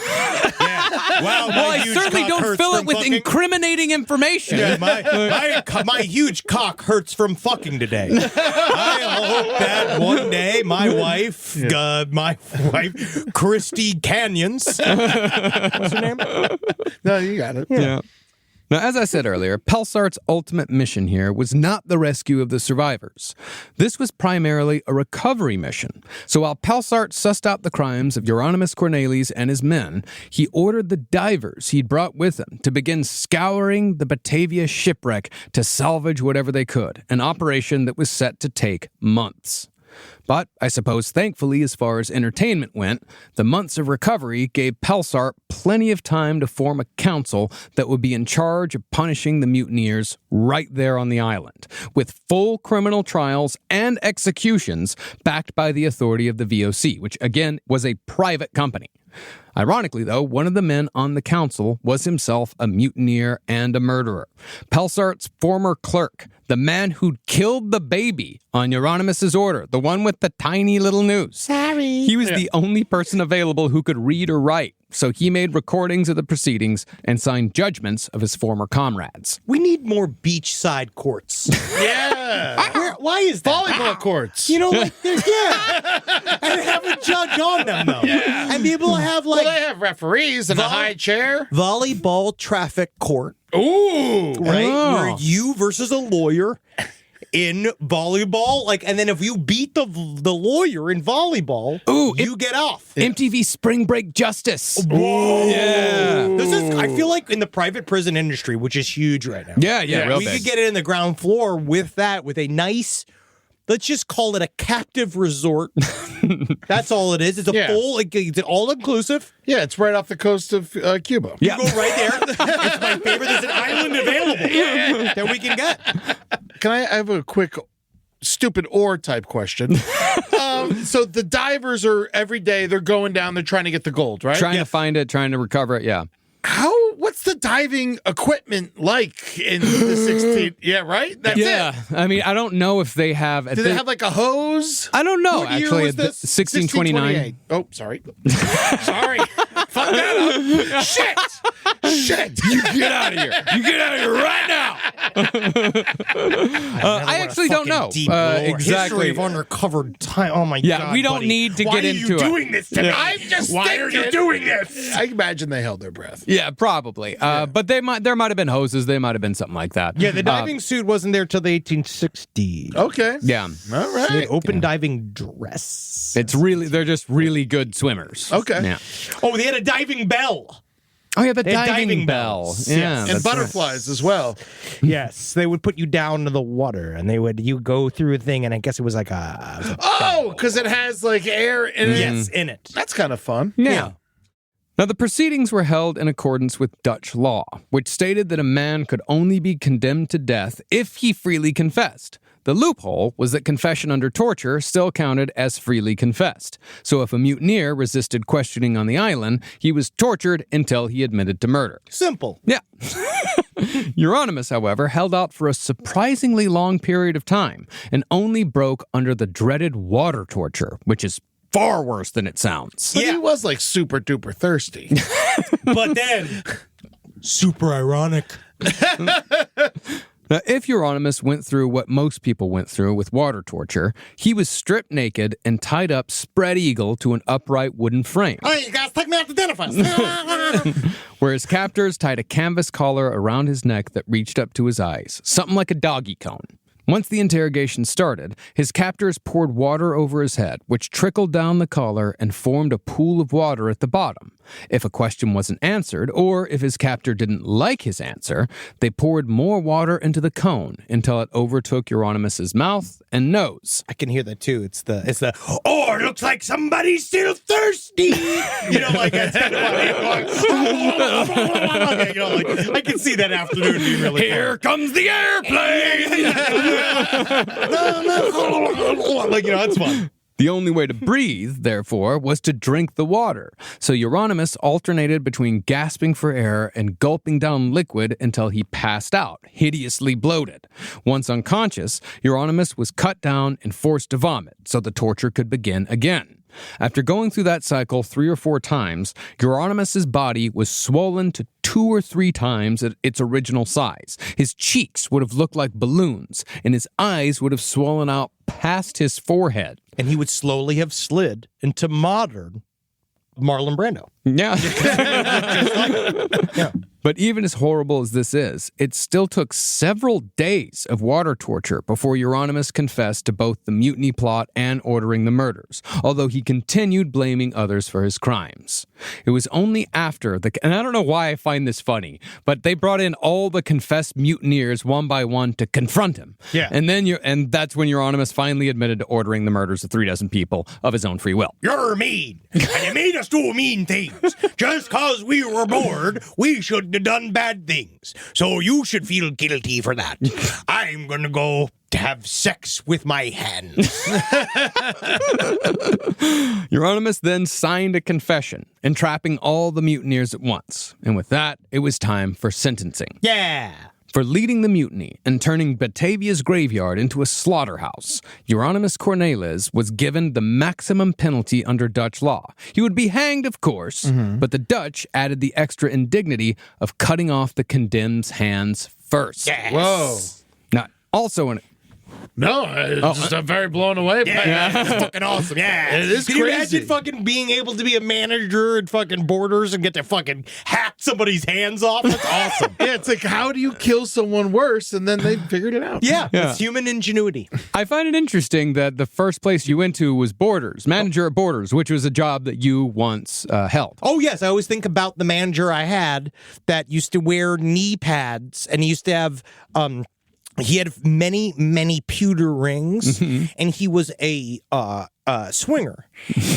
I certainly don't fill it with incriminating information. Yeah, my huge cock hurts from fucking today. I hope that one day my wife, Christy Canyons. What's her name? No, you got it. Yeah. Now, as I said earlier, Pelsart's ultimate mission here was not the rescue of the survivors. This was primarily a recovery mission. So while Pelsart sussed out the crimes of Jeronimus Cornelisz and his men, he ordered the divers he'd brought with him to begin scouring the Batavia shipwreck to salvage whatever they could, an operation that was set to take months. But I suppose thankfully, as far as entertainment went, the months of recovery gave Pelsart plenty of time to form a council that would be in charge of punishing the mutineers right there on the island, with full criminal trials and executions backed by the authority of the VOC, which again was a private company. Ironically, though, one of the men on the council was himself a mutineer and a murderer. Pelsart's former clerk, the man who'd killed the baby on Jeronimus's order, the one with the tiny little noose. Sorry. He was the only person available who could read or write, so he made recordings of the proceedings and signed judgments of his former comrades. We need more beachside courts. Why is that? Volleyball courts. You know, like, and have a judge on them, though. Yeah. And be able to have, like, Well, they have referees and a high chair. volleyball traffic court, Ooh. right? Oh. Where you versus a lawyer in volleyball, like, and then if you beat the lawyer in volleyball, you get off. MTV Spring Break Justice. Whoa! Yeah. This is, I feel like, in the private prison industry, which is huge right now. Yeah, real we big. could get it in the ground floor with that, with a nice, let's just call it a captive resort. That's all it is. It's a full, it's all inclusive. Yeah, it's right off the coast of Cuba. You go right there. It's my favorite. There's an island available that we can get. Can I have a quick stupid or type question? So the divers are every day, they're going down, they're trying to get the gold, right? Trying to find it, trying to recover it, yeah. What's the diving equipment like in the 16th? Yeah, right? That's it. I mean, I don't know if they have... Do they have like a hose? I don't know, What year actually. was this? 1629. Oh, sorry. Sorry. Fuck that up. Shit. You get out of here. You get out of here right now. I actually don't know History exactly. of undercovered time. Oh my god. Yeah, we don't buddy. need to Why get are into you it. doing this to me? I'm just Why are you doing this? I imagine they held their breath. Yeah, probably. But there might have been hoses. There might have been something like that. Yeah, the diving suit wasn't there till the 1860s. Okay. Yeah. All right. The open diving dress. They're just really good swimmers. Okay. Yeah. Oh, they had a diving bell. Oh, yeah, the They had diving bell. bells. Yeah, Yes. And that's right. butterflies as well. Yes, they would put you down to the water, and you go through a thing, and I guess it was like a Oh, because it has like air in it. yes in it. That's kind of fun. Yeah. Now, the proceedings were held in accordance with Dutch law, which stated that a man could only be condemned to death if he freely confessed. The loophole was that confession under torture still counted as freely confessed. So if a mutineer resisted questioning on the island, he was tortured until he admitted to murder. Simple. Yeah. Jeronimus, however, held out for a surprisingly long period of time and only broke under the dreaded water torture, which is far worse than it sounds. But he was like super duper thirsty. But then, super ironic. Now, if Jeronimus went through what most people went through with water torture, he was stripped naked and tied up spread eagle to an upright wooden frame, All right, you guys, take me out to dinner first. where his captors tied a canvas collar around his neck that reached up to his eyes, something like a doggy cone. Once the interrogation started, his captors poured water over his head, which trickled down the collar and formed a pool of water at the bottom. If a question wasn't answered, or if his captor didn't like his answer, they poured more water into the cone until it overtook Jeronimus's mouth and nose. I can hear that too. It's the oh, it looks like somebody's still thirsty. You know, like that's kind of like, you know, like I can see that afternoon being really Here comes the airplane! like, you know, that's fun. The only way to breathe, therefore, was to drink the water. So Jeronimus alternated between gasping for air and gulping down liquid until he passed out, hideously bloated. Once unconscious, Jeronimus was cut down and forced to vomit so the torture could begin again. After going through that cycle 3 or 4 times, Jeronimus's body was swollen to 2 or 3 times its original size. His cheeks would have looked like balloons, and his eyes would have swollen out past his forehead. And he would slowly have slid into modern Marlon Brando. Yeah. Yeah. But even as horrible as this is, it still took several days of water torture before Jeronimus confessed to both the mutiny plot and ordering the murders, although he continued blaming others for his crimes. It was only after and I don't know why I find this funny, but they brought in all the confessed mutineers one by one to confront him. Yeah. And that's when Euronymous finally admitted to ordering the murders of 36 people of his own free will. You're mean, and you made us do mean things. Just cause we were bored, we shouldn't have done bad things. So you should feel guilty for that. I'm gonna go to have sex with my hands. Euronymous then signed a confession, entrapping all the mutineers at once. And with that, it was time for sentencing. Yeah. For leading the mutiny and turning Batavia's graveyard into a slaughterhouse, Jeronimus Cornelisz was given the maximum penalty under Dutch law. He would be hanged, of course, but the Dutch added the extra indignity of cutting off the condemned's hands first. Yes. Whoa. Now, also in No, I'm very blown away. Yeah, it's fucking awesome. Yeah, It is Can you crazy. imagine fucking being able to be a manager at fucking Borders and get to fucking hack somebody's hands off? That's awesome. Yeah, it's like, how do you kill someone worse? And then they figured it out. Yeah, it's human ingenuity. I find it interesting that the first place you went to was Borders, manager at Borders, which was a job that you once held. Oh, yes. I always think about the manager I had that used to wear knee pads, and he used to have he had many, many pewter rings, and he was a swinger.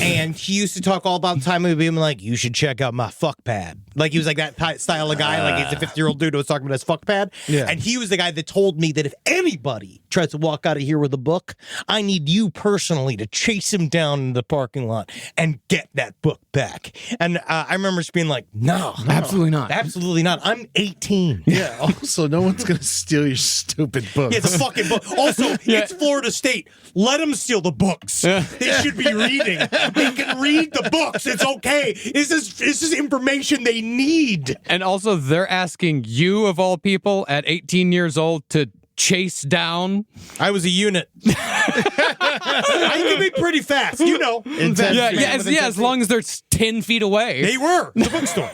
And he used to talk all about the time of being like, you should check out my fuck pad. Like, he was like that style of guy. Like, he's a 50-year-old dude who was talking about his fuck pad. Yeah. And he was the guy that told me that if anybody tries to walk out of here with a book, I need you personally to chase him down in the parking lot and get that book back. And I remember just being like, no. Absolutely not. Absolutely not. I'm 18. Yeah. Also, no one's going to steal your stupid book. Yeah, it's a fucking book. Also, it's Florida State. Let them steal the books. They should be reading. They can read the books. It's okay. This is information they need. And also, they're asking you, of all people, at 18 years old, to chase down. I was a unit. I can be pretty fast, you know. As long as they're 10 feet away. They were. The bookstore.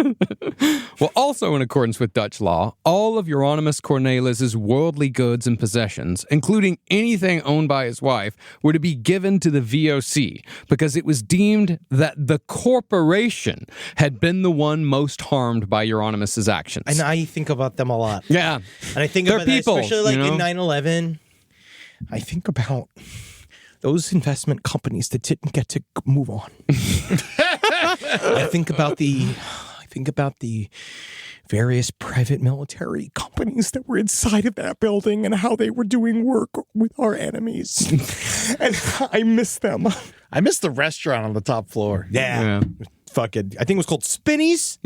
Well, also in accordance with Dutch law, all of Jeronimus Cornelisz's worldly goods and possessions, including anything owned by his wife, were to be given to the VOC because it was deemed that the corporation had been the one most harmed by Jeronimus's actions. And I think about them a lot. Yeah. And I think They're about that, people, especially like you know? in 9/11. I think about those investment companies that didn't get to move on. I think about the various private military companies that were inside of that building and how they were doing work with our enemies. And I miss them. I miss the restaurant on the top floor. Yeah. Fucking, I think it was called Spinny's.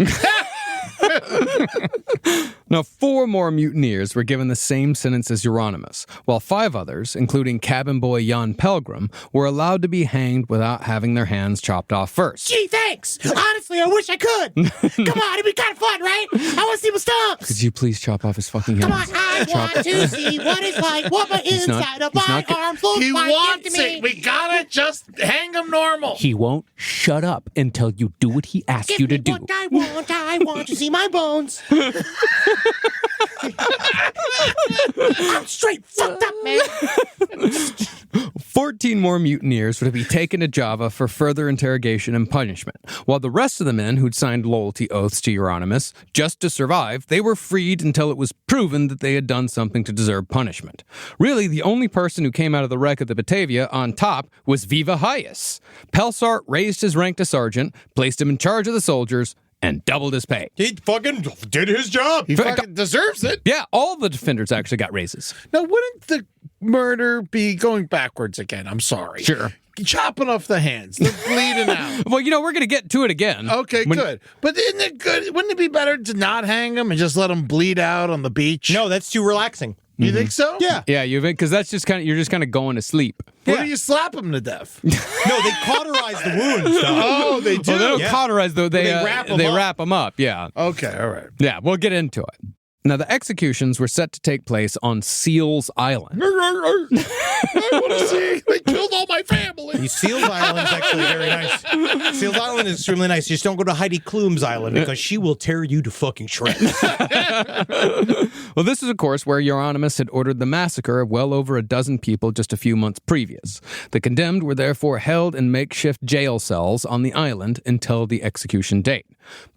Now, 4 more mutineers were given the same sentence as Jeronimus, while 5 others, including cabin boy Jan Pelgrim, were allowed to be hanged without having their hands chopped off first. Gee, thanks. Honestly, I wish I could. Come on, it'd be kind of fun, right? I want to see my stumps. Could you please chop off his fucking hands? Come on, I want to see what it's like, what my inside of my arms looks He like. wants Give to me. it. We gotta just hang him normal. He won't shut up until you do what he asks Give you to me do. what I want to see my bones. I'm straight fucked up, man. 14 more mutineers were to be taken to Java for further interrogation and punishment, while the rest of the men who'd signed loyalty oaths to Jeronimus, just to survive, they were freed until it was proven that they had done something to deserve punishment. Really, the only person who came out of the wreck of the Batavia on top was Viva Hyas. Pelsart raised his rank to sergeant, placed him in charge of the soldiers, and doubled his pay. He fucking did his job. He fucking deserves it. Yeah, all the defenders actually got raises. Now, wouldn't the murder be going backwards again? I'm sorry. Sure. Chopping off the hands. They're bleeding out. Well, we're going to get to it again. Okay, good. But isn't it good? Wouldn't it be better to not hang them and just let them bleed out on the beach? No, that's too relaxing. You think so? Yeah. Yeah, because that's just you're just kind of going to sleep. What do you slap them to death? No, they cauterize the wounds, though. Oh, they do? Well, they don't cauterize, though. They wrap 'em up. wrap them up, yeah. Okay, all right. Yeah, we'll get into it. Now, the executions were set to take place on Seals Island. I want to see. They killed all my family. Seals Island is actually very nice. Seals Island is extremely nice. You just don't go to Heidi Klum's Island because she will tear you to fucking shreds. Well, this is, of course, where Jeronimus had ordered the massacre of well over a dozen people just a few months previous. The condemned were therefore held in makeshift jail cells on the island until the execution date.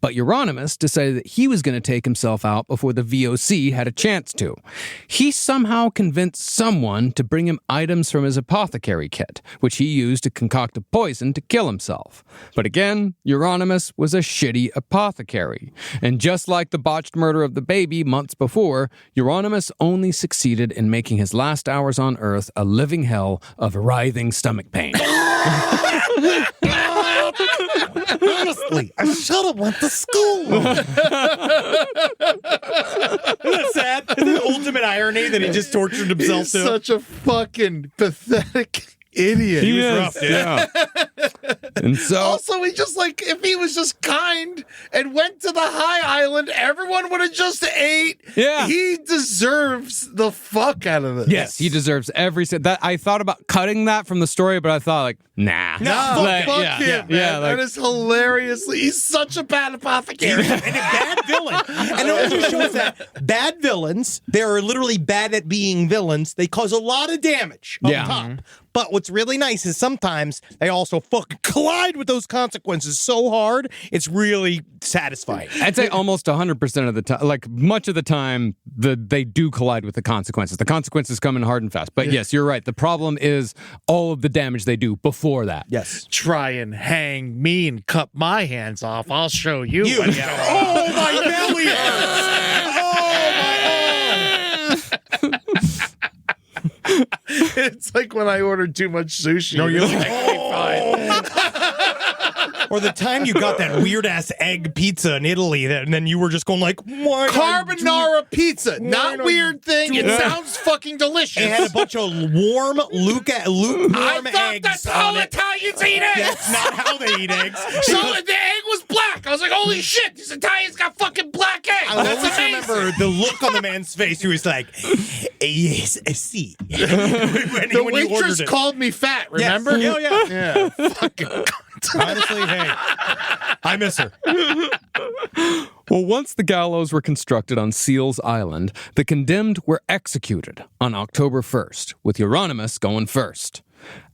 But Jeronimus decided that he was going to take himself out before the VOC had a chance to. He somehow convinced someone to bring him items from his apothecary kit, which he used to concoct a poison to kill himself. But again, Jeronimus was a shitty apothecary. And just like the botched murder of the baby months before, Jeronimus only succeeded in making his last hours on Earth a living hell of writhing stomach pain. Honestly, I should have went to school. Isn't that sad? Isn't it ultimate irony that he just tortured himself He's too? such a fucking pathetic idiot. He was rough, dude. Yeah. And so, also, he just like, if he was just kind and went to the high island, everyone would have just ate. Yeah. He deserves the fuck out of it. yes, he deserves every cent. That I thought about cutting that from the story, but I thought, like, nah. No, Like, fuck yeah, him, yeah, man. like- That is hilariously. He's such a bad apothecary. And a bad villain. And it also shows that bad villains, they're literally bad at being villains. They cause a lot of damage up Yeah. top. But what's really nice is sometimes they also fucking collide with those consequences so hard, it's really satisfying. I'd say almost 100% of the time, like much of the time, they do collide with the consequences. The consequences come in hard and fast. But yes, you're right. The problem is all of the damage they do before that. Yes. Try and hang me and cut my hands off. I'll show you. Oh, my belly hurts. It's like when I ordered too much sushi. No, you're It's like, Or the time you got that weird ass egg pizza in Italy, and then you were just going like, why? Carbonara pizza, not not weird thing. It sounds fucking delicious. It had a bunch of lukewarm I thought eggs that's on how it. Italians eat eggs. That's not how they eat eggs. So the egg was black. I was like, holy shit, these Italians got fucking black eggs. I That's always amazing. remember the look on the man's face. He was like, yes, I see. The when you waitress ordered it. called me fat, remember? Yes. Yeah. Yeah, fucking cunt. Honestly, hey, I miss her. Well, once the gallows were constructed on Seals Island, the condemned were executed on October 1st, with Jeronimus going first.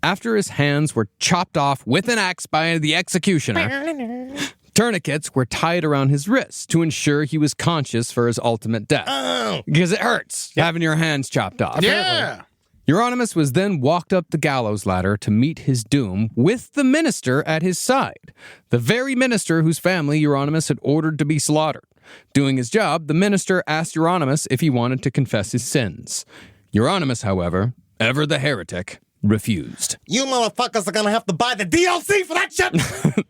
After his hands were chopped off with an axe by the executioner, tourniquets were tied around his wrists to ensure he was conscious for his ultimate death. Oh. Because it hurts having your hands chopped off. Yeah. Jeronimus was then walked up the gallows ladder to meet his doom with the minister at his side, the very minister whose family Jeronimus had ordered to be slaughtered. Doing his job, the minister asked Jeronimus if he wanted to confess his sins. Jeronimus, however, ever the heretic, refused. You motherfuckers are gonna have to buy the DLC for that shit.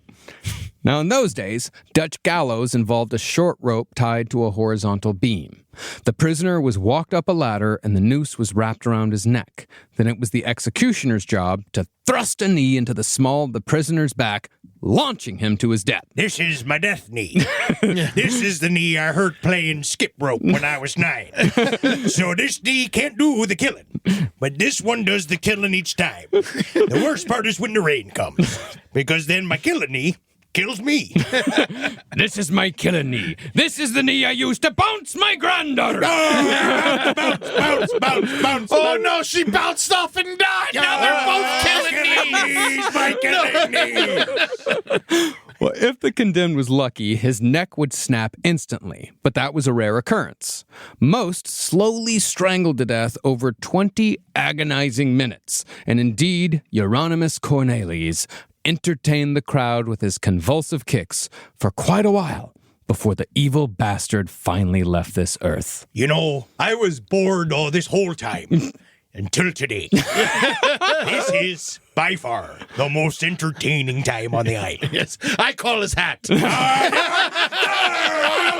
Now, in those days, Dutch gallows involved a short rope tied to a horizontal beam. The prisoner was walked up a ladder and the noose was wrapped around his neck. Then it was the executioner's job to thrust a knee into the small of the prisoner's back, launching him to his death. This is my death knee. This is the knee I hurt playing skip rope when I was 9. So this knee can't do the killing, but this one does the killing each time. The worst part is when the rain comes, because then my killing knee kills me. This is my killing knee. This is the knee I used to bounce my granddaughter. Bounce. Oh no, she bounced off and died. Now they're both killing me. My killing knee. Well, if the condemned was lucky, his neck would snap instantly, but that was a rare occurrence. Most slowly strangled to death over 20 agonizing minutes, and indeed, Jeronimus Cornelisz entertained the crowd with his convulsive kicks for quite a while before the evil bastard finally left this earth. You know, I was bored all this whole time. Until today. This is, by far, the most entertaining time on the island. Yes, I call his hat. I'll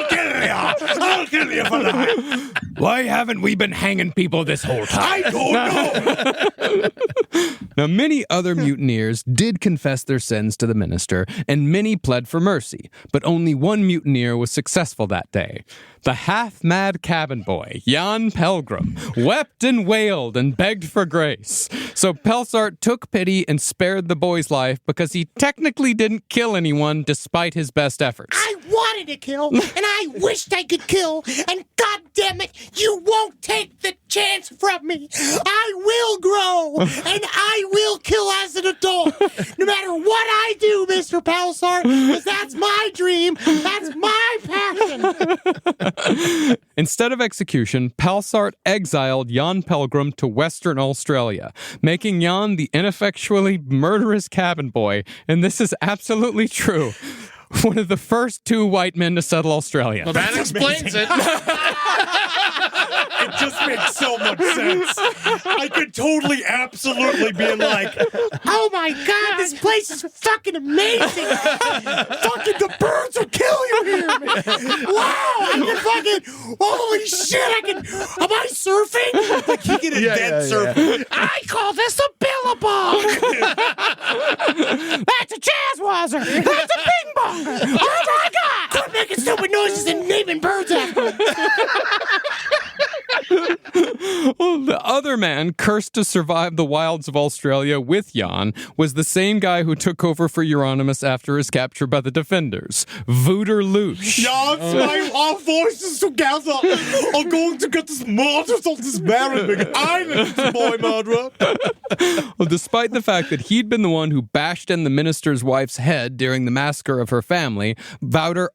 kill ya! I'll I'll kill you for that. Why haven't we been hanging people this whole time? I don't know. Now, many other mutineers did confess their sins to the minister, and many pled for mercy, but only one mutineer was successful that day. The half-mad cabin boy, Jan Pelgrim, wept and wailed and begged for grace. So Pelsart took pity and spared the boy's life because he technically didn't kill anyone despite his best efforts. I wanted to kill, and I wished I could kill, and God damn it, you won't take the chance from me. I will grow, and I will kill as an adult, no matter what I do, Mr. Pelsart, because that's my dream, that's my passion. Instead of execution, Pelsart exiled Jan Pelgrim to Western Australia, making Jan the ineffectually murderous cabin boy, and this is absolutely true, one of the first 2 white men to settle Australia. Well, that explains it. It just makes so much sense. I could totally, absolutely be like, Oh my God, this place is fucking amazing. Fucking the birds will kill you here, man. Wow, I can fucking, holy shit, am I surfing? like you get a dead surfer. I call this a billabong. That's a jazzwazzer. That's a ping ponger. Oh my God. Quit making stupid noises and naming birds after me. Well, the other man cursed to survive the wilds of Australia with Jan was the same guy who took over for Jeronimus after his capture by the defenders, Wouter Loosh. Jan's our voices together are going to get this murders on this very big island, boy murderer. Well, despite the fact that he'd been the one who bashed in the minister's wife's head during the massacre of her family, Wouter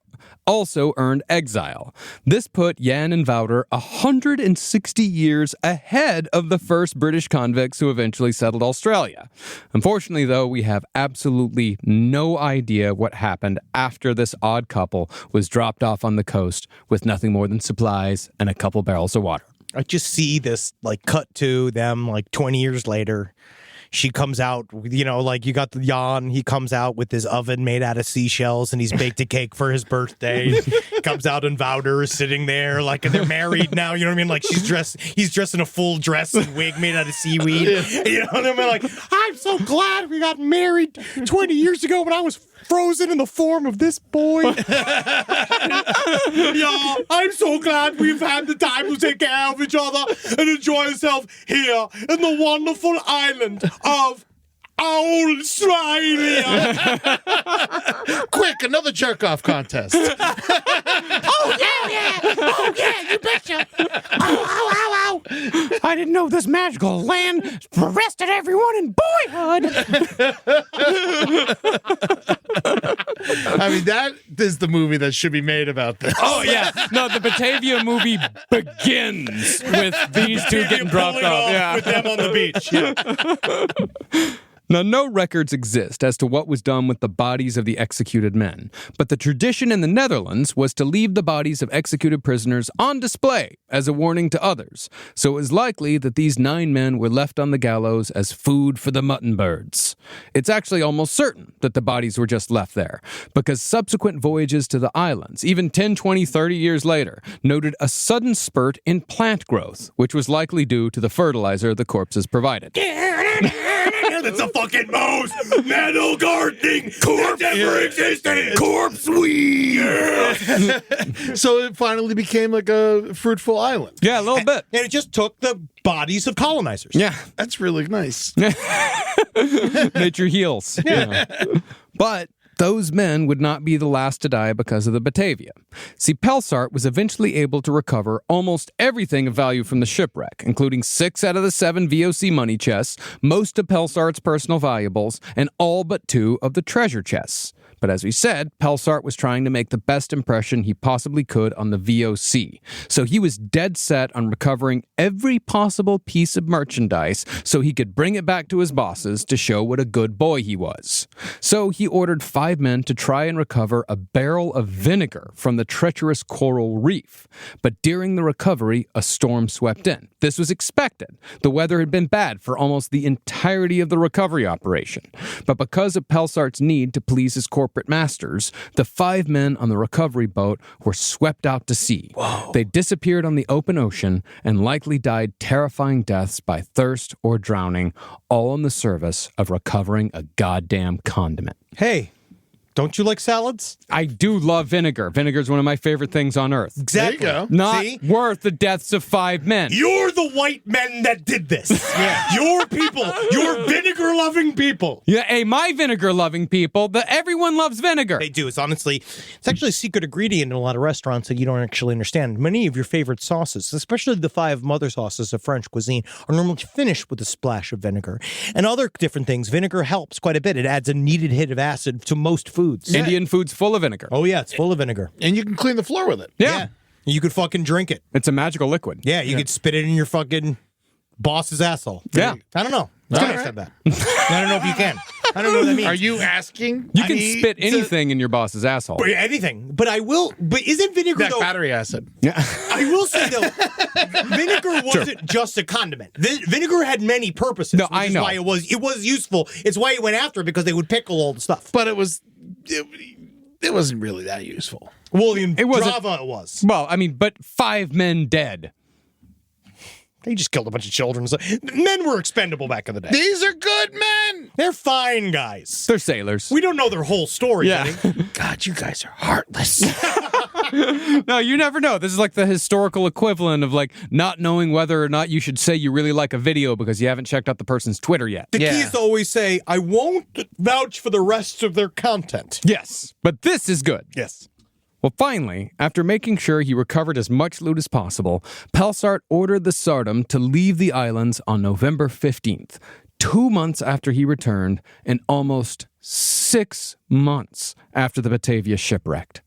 also earned exile. This put Jan and Wouter 160 years ahead of the first British convicts who eventually settled Australia. Unfortunately, though, we have absolutely no idea what happened after this odd couple was dropped off on the coast with nothing more than supplies and a couple barrels of water. I just see this cut to them 20 years later. She comes out, you got the Jan, he comes out with his oven made out of seashells and he's baked a cake for his birthday. Comes out and Wouter is sitting there and they're married now, you know what I mean? He's dressed in a full dress and wig made out of seaweed. You know what I mean? I'm so glad we got married 20 years ago when I was frozen in the form of this boy. Yeah, I'm so glad we've had the time to take care of each other and enjoy ourselves here in the wonderful island of Australia. Quick, another jerk-off contest. Oh, yeah, you betcha. Ow. I didn't know this magical land arrested everyone in boyhood. I mean, that is the movie that should be made about this. Oh, yeah. No, the Batavia movie begins with these two getting dropped off. Yeah. With them on the beach. Yeah. Now, no records exist as to what was done with the bodies of the executed men, but the tradition in the Netherlands was to leave the bodies of executed prisoners on display as a warning to others, so it was likely that these 9 men were left on the gallows as food for the mutton birds. It's actually almost certain that the bodies were just left there, because subsequent voyages to the islands, even 10, 20, 30 years later, noted a sudden spurt in plant growth, which was likely due to the fertilizer the corpses provided. That's a fucking mouse. Metal gardening. Corpse never existed. Corpse weed. Yeah. So it finally became a fruitful island. Yeah, a little bit. And it just took the bodies of colonizers. Yeah. That's really nice. Nature heals. Yeah. But those men would not be the last to die because of the Batavia. See, Pelsart was eventually able to recover almost everything of value from the shipwreck, including 6 out of the 7 VOC money chests, most of Pelsart's personal valuables, and all but 2 of the treasure chests. But as we said, Pelsart was trying to make the best impression he possibly could on the VOC. So he was dead set on recovering every possible piece of merchandise so he could bring it back to his bosses to show what a good boy he was. So he ordered 5 men to try and recover a barrel of vinegar from the treacherous coral reef. But during the recovery, a storm swept in. This was expected. The weather had been bad for almost the entirety of the recovery operation. But because of Pelsart's need to please his corporate corporate masters, the 5 men on the recovery boat were swept out to sea. Whoa. They disappeared on the open ocean and likely died terrifying deaths by thirst or drowning, all in the service of recovering a goddamn condiment. Hey, don't you like salads? I do love vinegar. Vinegar is one of my favorite things on earth. Exactly. There you go. Not worth the deaths of 5 men. You're the white men that did this. Your people. Your vinegar-loving people. Yeah, hey, my vinegar-loving people, everyone loves vinegar. They do. It's actually a secret ingredient in a lot of restaurants that you don't actually understand. Many of your favorite sauces, especially the 5 mother sauces of French cuisine, are normally finished with a splash of vinegar. And other different things, vinegar helps quite a bit. It adds a needed hit of acid to most foods. Indian food's full of vinegar. Oh, yeah, it's full of vinegar. And you can clean the floor with it. Yeah. You could fucking drink it. It's a magical liquid. Yeah, you could spit it in your fucking boss's asshole. Yeah. I don't know. I could have said that. I don't know if you can. I don't know what that means. Are you asking? You can spit anything in your boss's asshole. Anything. But I will. But isn't vinegar, That though? battery acid. Yeah. I will say, though, vinegar wasn't just a condiment. Vinegar had many purposes. No, I know. Why it was useful. It's why it went after it, because they would pickle all the stuff. But it wasn't really that useful. Well, in It wasn't- Java, it was. Well, I mean, but 5 men dead. They just killed a bunch of children. So, men were expendable back in the day. These are good men. They're fine guys. They're sailors. We don't know their whole story, Yeah. Eddie. God, you guys are heartless. No, you never know. This is like the historical equivalent of like not knowing whether or not you should say you really like a video because you haven't checked out the person's Twitter yet. The key is to always say, I won't vouch for the rest of their content. Yes, but this is good. Yes. Well, finally, after making sure he recovered as much loot as possible, Pelsart ordered the Sardom to leave the islands on November 15th, 2 months after he returned and almost 6 months after the Batavia shipwrecked.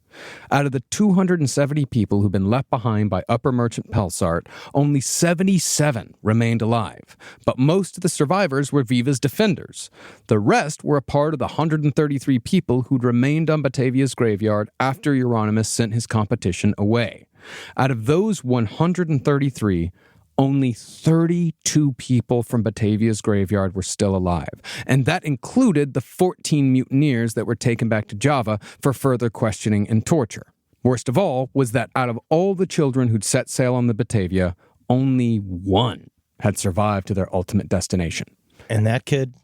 Out of the 270 people who'd been left behind by Upper Merchant Pelsart, only 77 remained alive, but most of the survivors were Viva's defenders. The rest were a part of the 133 people who'd remained on Batavia's graveyard after Jeronimus sent his competition away. Out of those 133, only 32 people from Batavia's graveyard were still alive, and that included the 14 mutineers that were taken back to Java for further questioning and torture. Worst of all was that out of all the children who'd set sail on the Batavia, only 1 had survived to their ultimate destination. And that kid,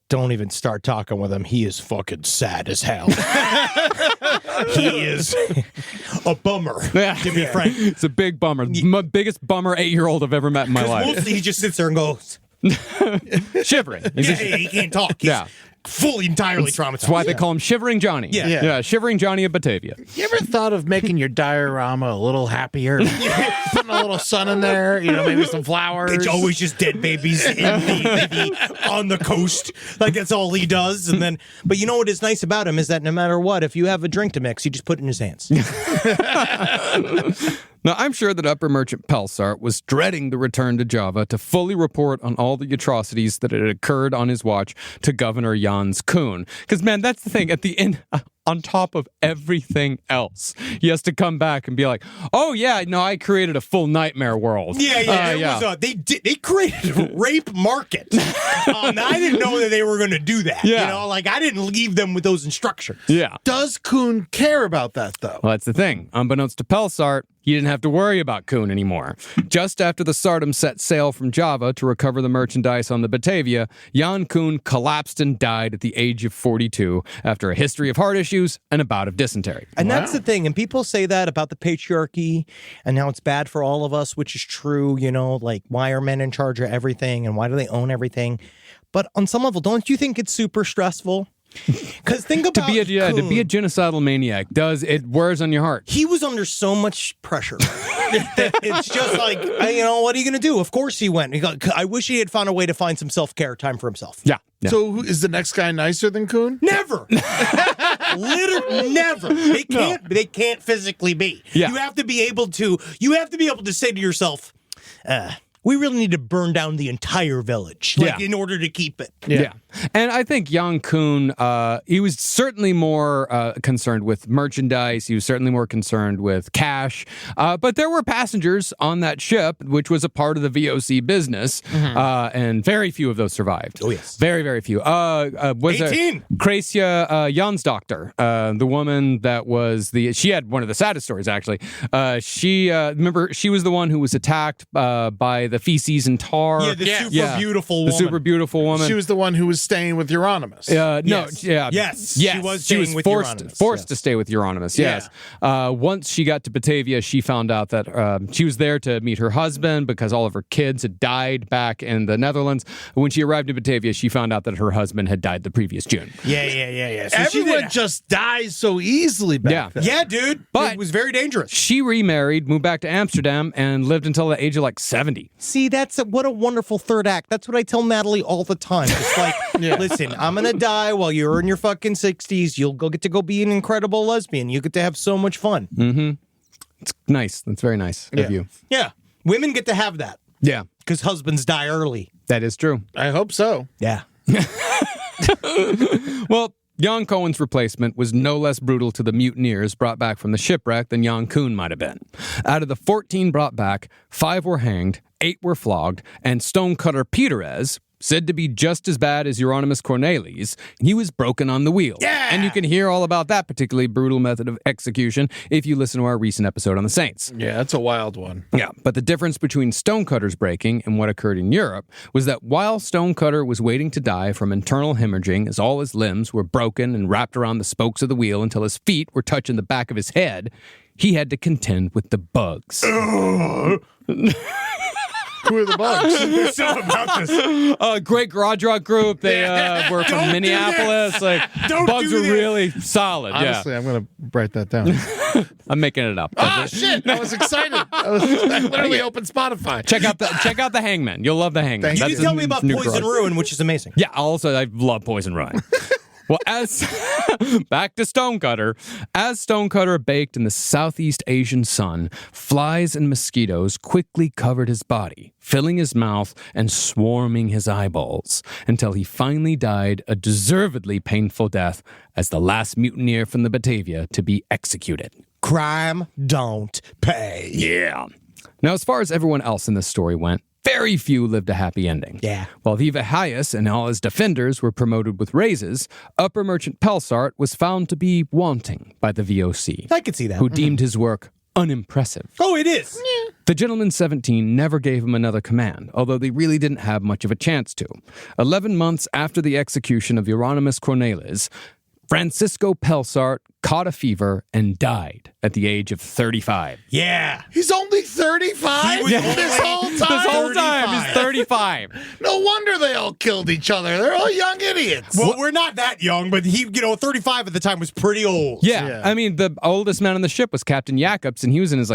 don't even start talking with him. He is fucking sad as hell. He is a bummer, to be frank. It's a big bummer. Biggest bummer 8-year-old I've ever met in my life. Mostly he just sits there and goes, Shivering. he can't talk. He's fully, entirely traumatized. That's why they call him Shivering Johnny. Yeah. Shivering Johnny of Batavia. You ever thought of making your diorama a little happier? Putting a little sun in there, maybe some flowers. It's always just dead babies on the coast. Like, that's all he does. And then, but you know what is nice about him is that no matter what, if you have a drink to mix, you just put it in his hands. Now, I'm sure that Upper Merchant Pelsart was dreading the return to Java to fully report on all the atrocities that had occurred on his watch to Governor Jans Koen. Because, man, that's the thing. At the end, on top of everything else, he has to come back and be like, oh, yeah, no, I created a full nightmare world. They created a rape market. I didn't know that they were going to do that. Yeah. I didn't leave them with those instructions. Yeah. Does Kuhn care about that, though? Well, that's the thing. Unbeknownst to Pelsart, he didn't have to worry about Koen anymore. Just after the Sardom set sail from Java to recover the merchandise on the Batavia, Jan Koen collapsed and died at the age of 42 after a history of heart issues and a bout of dysentery. And that's the thing. And people say that about the patriarchy and how it's bad for all of us, which is true. Why are men in charge of everything and why do they own everything? But on some level, don't you think it's super stressful? Because think about to be a genocidal maniac it wears on your heart. He was under so much pressure. It's just like, what are you going to do? Of course he went. I wish he had found a way to find some self-care time for himself. Yeah. So is the next guy nicer than Kuhn? Never. Literally never. They can't. They can't physically be. Yeah. You have to be able to say to yourself, we really need to burn down the entire village, in order to keep it. Yeah. And I think Yang Kun, he was certainly more concerned with merchandise. He was certainly more concerned with cash. But there were passengers on that ship, which was a part of the VOC business. And very few of those survived. Oh, yes. Very, very few. Was 18. Krasia Jansdokter, the woman that was she had one of the saddest stories, actually. Remember, she was the one who was attacked by the feces and tar. Yeah, the super beautiful woman. The super beautiful woman. She was the one who was staying with Jeronimus. Yes, she was staying with Jeronimus. Forced to stay with Jeronimus, yes. Once she got to Batavia, she found out that she was there to meet her husband because all of her kids had died back in the Netherlands. When she arrived in Batavia, she found out that her husband had died the previous June. Yeah. So Everyone just dies so easily back then. Yeah, dude. But it was very dangerous. She remarried, moved back to Amsterdam, and lived until the age of 70. See, what a wonderful third act. That's what I tell Natalie all the time. It's like, listen, I'm going to die while you're in your fucking 60s. You'll get to go be an incredible lesbian. You get to have so much fun. Mm-hmm. It's nice. That's very nice of you. Yeah. Women get to have that. Yeah. Because husbands die early. That is true. I hope so. Yeah. Well, Jan Cohen's replacement was no less brutal to the mutineers brought back from the shipwreck than Jan Koen might have been. Out of the 14 brought back, 5 were hanged, 8 were flogged, and stonecutter Peterez, said to be just as bad as Jeronimus Cornelisz, he was broken on the wheel. Yeah! And you can hear all about that particularly brutal method of execution if you listen to our recent episode on the Saints. Yeah, that's a wild one. Yeah, but the difference between Stonecutter's breaking and what occurred in Europe was that while Stonecutter was waiting to die from internal hemorrhaging as all his limbs were broken and wrapped around the spokes of the wheel until his feet were touching the back of his head, he had to contend with the bugs. Who are the bugs? There's something about this. Great garage rock group. They were from Minneapolis. Bugs are really solid. Honestly, I'm going to write that down. I'm making it up. Ah, shit! I was excited. I literally opened Spotify. Check out the Hangman. You'll love the Hangman. You can tell me about Poison Ruin, which is amazing. Yeah. Also, I love Poison Ruin. Well, back to Stonecutter. As Stonecutter baked in the Southeast Asian sun, flies and mosquitoes quickly covered his body, filling his mouth and swarming his eyeballs, until he finally died a deservedly painful death as the last mutineer from the Batavia to be executed. Crime don't pay. Yeah. Now, as far as everyone else in this story went, very few lived a happy ending. Yeah. While Viva Hyas and all his defenders were promoted with raises, Upper Merchant Pelsart was found to be wanting by the VOC. I could see that. Who deemed his work unimpressive. Oh, it is. The Gentleman 17 never gave him another command, although they really didn't have much of a chance to. 11 months after the execution of Jeronimus Cornelisz, Francisco Pelsart caught a fever and died at the age of 35. Yeah. He's only 35? This whole time? This whole time, he's 35. No wonder they all killed each other. They're all young idiots. Well, we're not that young, but he, 35 at the time was pretty old. Yeah. I mean, the oldest man on the ship was Captain Jacobs, and he was in his,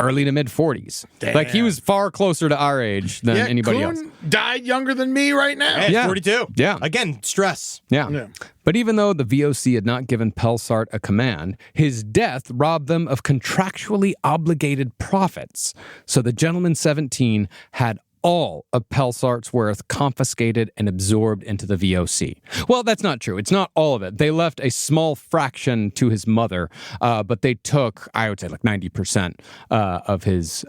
early to mid-40s. Damn. He was far closer to our age than anybody Kuhn else. died younger than me right now. Yeah, 42. Yeah. Again, stress. Yeah. But even though the VOC had not given Pelsart a command, his death robbed them of contractually obligated profits. So the Gentleman 17 had all of Pelsart's worth confiscated and absorbed into the VOC. Well, that's not true. It's not all of it. They left a small fraction to his mother, but they took, I would say, 90% of his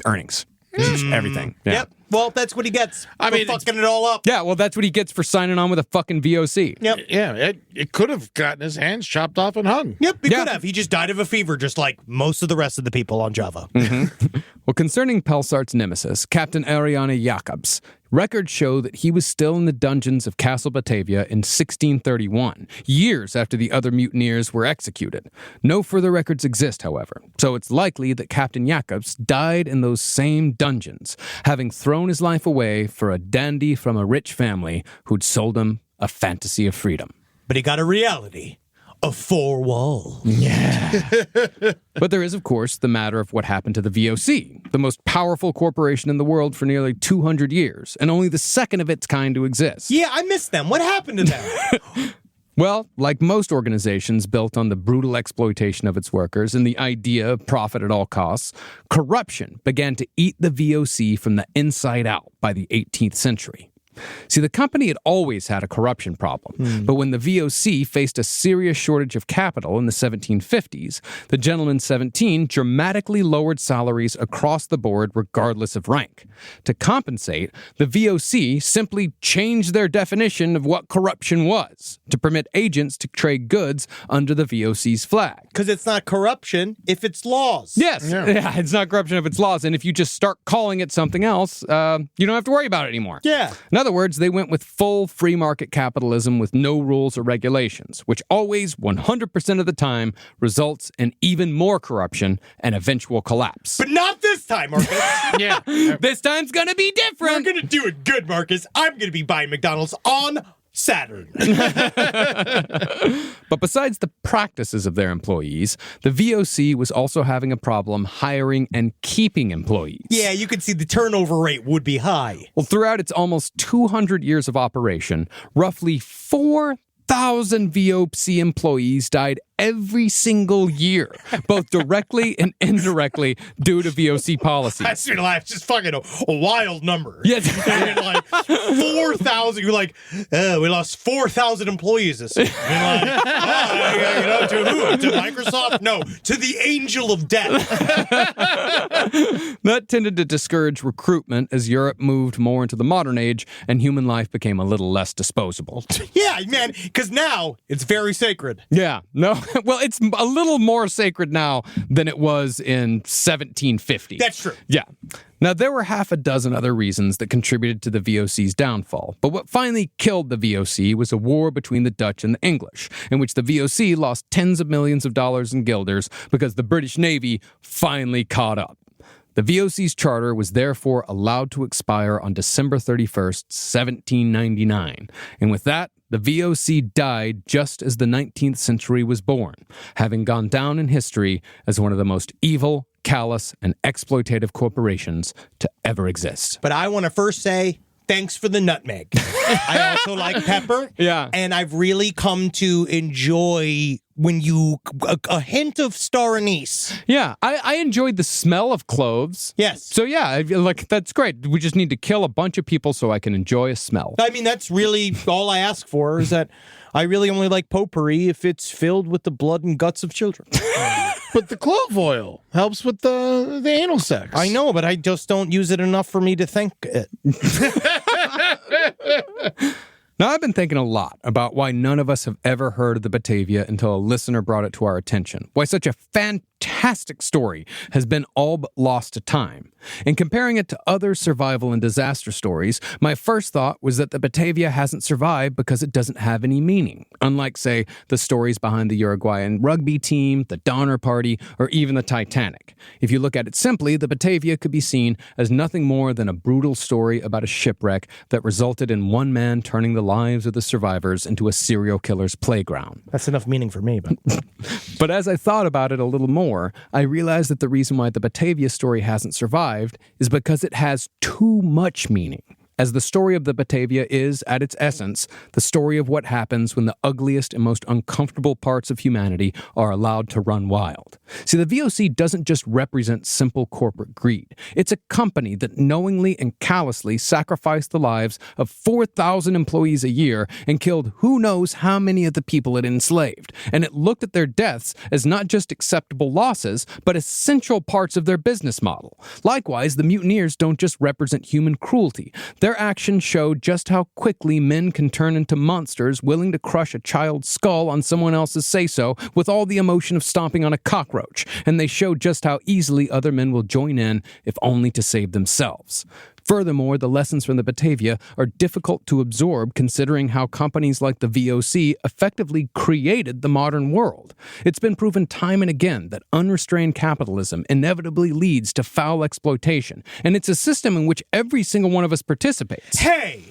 earnings. Everything. Yeah. Yep. Well, that's what he gets. I mean, fucking it all up. Yeah, well, that's what he gets for signing on with a fucking VOC. Yep. Yeah, it could have gotten his hands chopped off and hung. Yep, he could have. He just died of a fever, just like most of the rest of the people on Java. Well, concerning Pelsart's nemesis, Captain Ariane Jacobs, records show that he was still in the dungeons of Castle Batavia in 1631, years after the other mutineers were executed. No further records exist, however, so it's likely that Captain Jacobs died in those same dungeons, having thrown his life away for a dandy from a rich family who'd sold him a fantasy of freedom. But he got a reality of 4 walls. Yeah. But there is, of course, the matter of what happened to the VOC, the most powerful corporation in the world for nearly 200 years, and only the second of its kind to exist. Yeah, I missed them. What happened to them? Well, like most organizations built on the brutal exploitation of its workers and the idea of profit at all costs, corruption began to eat the VOC from the inside out by the 18th century. See, the company had always had a corruption problem, but when the VOC faced a serious shortage of capital in the 1750s, the Gentleman 17 dramatically lowered salaries across the board regardless of rank. To compensate, the VOC simply changed their definition of what corruption was to permit agents to trade goods under the VOC's flag. Because it's not corruption if it's laws. Yes, yeah, it's not corruption if it's laws, and if you just start calling it something else, you don't have to worry about it anymore. Yeah. In other words, they went with full free market capitalism with no rules or regulations, which always, 100% of the time, results in even more corruption and eventual collapse. But not this time, Marcus. Yeah, this time's gonna be different. We're going to do it good, Marcus. I'm going to be buying McDonald's on Saturn. But besides the practices of their employees, the VOC was also having a problem hiring and keeping employees. Yeah, you can see the turnover rate would be high. Well, throughout its almost 200 years of operation, roughly 4,000 VOC employees died every single year, both directly and indirectly due to VOC policies. That's just fucking a wild number. Yes. You're like 4,000. You're like, we lost 4,000 employees this year. You're like, to who? To Microsoft? No, to the angel of death. That tended to discourage recruitment as Europe moved more into the modern age and human life became a little less disposable. Yeah, man, because now it's very sacred. Yeah, no. Well, it's a little more sacred now than it was in 1750. That's true. Yeah. Now, there were half a dozen other reasons that contributed to the VOC's downfall, but what finally killed the VOC was a war between the Dutch and the English, in which the VOC lost tens of millions of dollars in guilders because the British Navy finally caught up. The VOC's charter was therefore allowed to expire on December 31st, 1799, and with that, the VOC died just as the 19th century was born, having gone down in history as one of the most evil, callous, and exploitative corporations to ever exist. But I want to first say, thanks for the nutmeg. I also like pepper. Yeah. And I've really come to enjoy when a hint of star anise. Yeah, I enjoyed the smell of cloves. Yes. So yeah, that's great. We just need to kill a bunch of people so I can enjoy a smell. I mean, that's really all I ask for is that I really only like potpourri if it's filled with the blood and guts of children. But the clove oil helps with the anal sex. I know, but I just don't use it enough for me to think it. Now, I've been thinking a lot about why none of us have ever heard of the Batavia until a listener brought it to our attention. Why such a fantastic story has been all but lost to time. In comparing it to other survival and disaster stories, my first thought was that the Batavia hasn't survived because it doesn't have any meaning. Unlike, say, the stories behind the Uruguayan rugby team, the Donner Party, or even the Titanic. If you look at it simply, the Batavia could be seen as nothing more than a brutal story about a shipwreck that resulted in one man turning the lives of the survivors into a serial killer's playground. That's enough meaning for me, but... But as I thought about it a little more, I realized that the reason why the Batavia story hasn't survived is because it has too much meaning. As the story of the Batavia is, at its essence, the story of what happens when the ugliest and most uncomfortable parts of humanity are allowed to run wild. See, the VOC doesn't just represent simple corporate greed. It's a company that knowingly and callously sacrificed the lives of 4,000 employees a year and killed who knows how many of the people it enslaved. And it looked at their deaths as not just acceptable losses, but essential parts of their business model. Likewise, the mutineers don't just represent human cruelty. Their actions show just how quickly men can turn into monsters willing to crush a child's skull on someone else's say-so with all the emotion of stomping on a cockroach, and they show just how easily other men will join in if only to save themselves. Furthermore, the lessons from the Batavia are difficult to absorb considering how companies like the VOC effectively created the modern world. It's been proven time and again that unrestrained capitalism inevitably leads to foul exploitation, and it's a system in which every single one of us participates. Hey!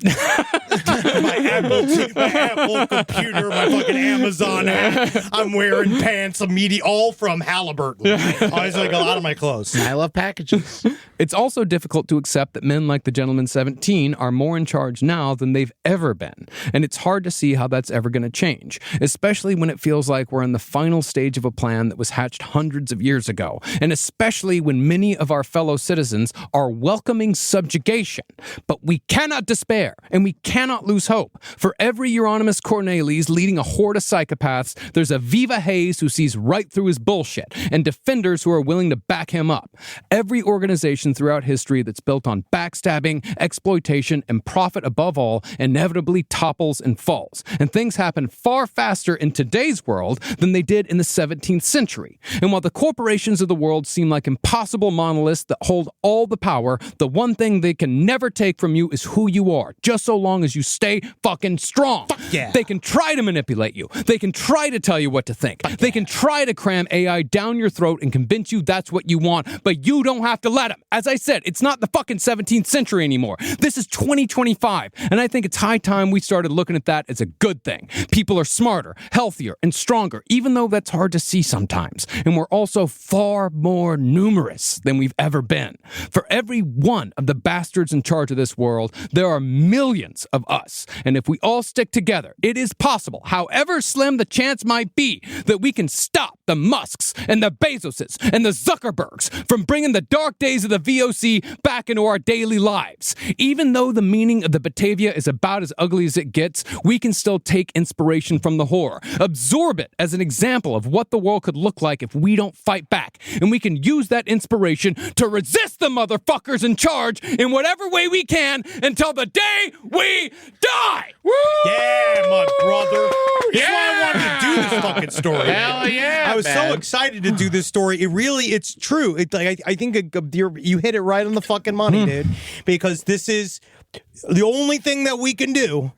my Apple computer, my fucking Amazon hat. I'm wearing pants immediately, all from Halliburton. Always like a lot of my clothes. I love packages. It's also difficult to accept that men like the Gentleman 17 are more in charge now than they've ever been. And it's hard to see how that's ever going to change, especially when it feels like we're in the final stage of a plan that was hatched hundreds of years ago. And especially when many of our fellow citizens are welcoming subjugation. But we cannot despair, and we cannot lose hope. For every Jeronimus Cornelisz leading a horde of psychopaths, there's a Viva Hayes who sees right through his bullshit, and defenders who are willing to back him up. Every organization throughout history that's built on backstabbing, exploitation, and profit above all inevitably topples and falls. And things happen far faster in today's world than they did in the 17th century. And while the corporations of the world seem like impossible monoliths that hold all the power, the one thing they can never take from you is who you are, just so long as you stay fucking strong. Yeah. They can try to manipulate you. They can try to tell you what to think. They can try to cram AI down your throat and convince you that's what you want, but you don't have to let them. As I said, it's not the fucking 17th century anymore. This is 2025, and I think it's high time we started looking at that as a good thing. People are smarter, healthier, and stronger, even though that's hard to see sometimes. And we're also far more numerous than we've ever been. For every one of the bastards in charge of this world, there are millions of us. And if we all stick together, it is possible, however slim the chance might be, that we can stop the Musks and the Bezoses and the Zuckerbergs from bringing the dark days of the VOC back into our daily lives. Even though the meaning of the Batavia is about as ugly as it gets, we can still take inspiration from the horror, absorb it as an example of what the world could look like if we don't fight back, and we can use that inspiration to resist the motherfuckers in charge in whatever way we can until the day we die. Woo! Yeah, my brother. That's why I wanted to do this fucking story. Hell yeah, I was so man. excited to do this story. It's true. I think you hit it right on the fucking money, dude. Because this is the only thing that we can do,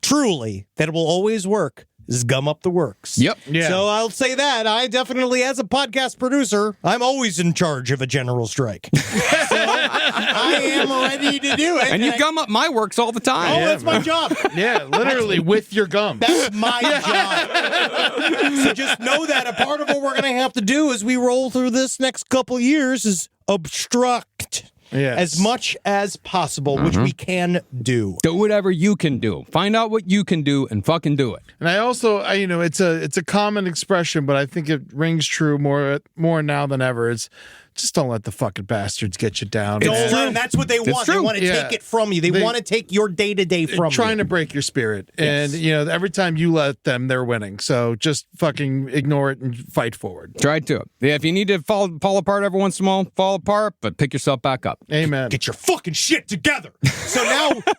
truly, that will always work. Is gum up the works. Yep. Yeah. So I'll say that. I definitely, as a podcast producer, I'm always in charge of a general strike. So I am ready to do it. And you gum up my works all the time. Oh, that's my job. Yeah, literally with your gums. That's my job. So just know that a part of what we're going to have to do as we roll through this next couple years is obstruct. Yes. As much as possible, which we can do. Do whatever you can do. Find out what you can do and fucking do it. And I also, it's a common expression, but I think it rings true more now than ever. It's just don't let the fucking bastards get you down. Don't let them. That's what they want. They true. want to take it from you. They want to take your day-to-day from trying you. to break your spirit. Yes. And, every time you let them, they're winning. So just fucking ignore it and fight forward. Try to. Yeah, if you need to fall apart every once in a while, fall apart, but pick yourself back up. Amen. Get your fucking shit together. So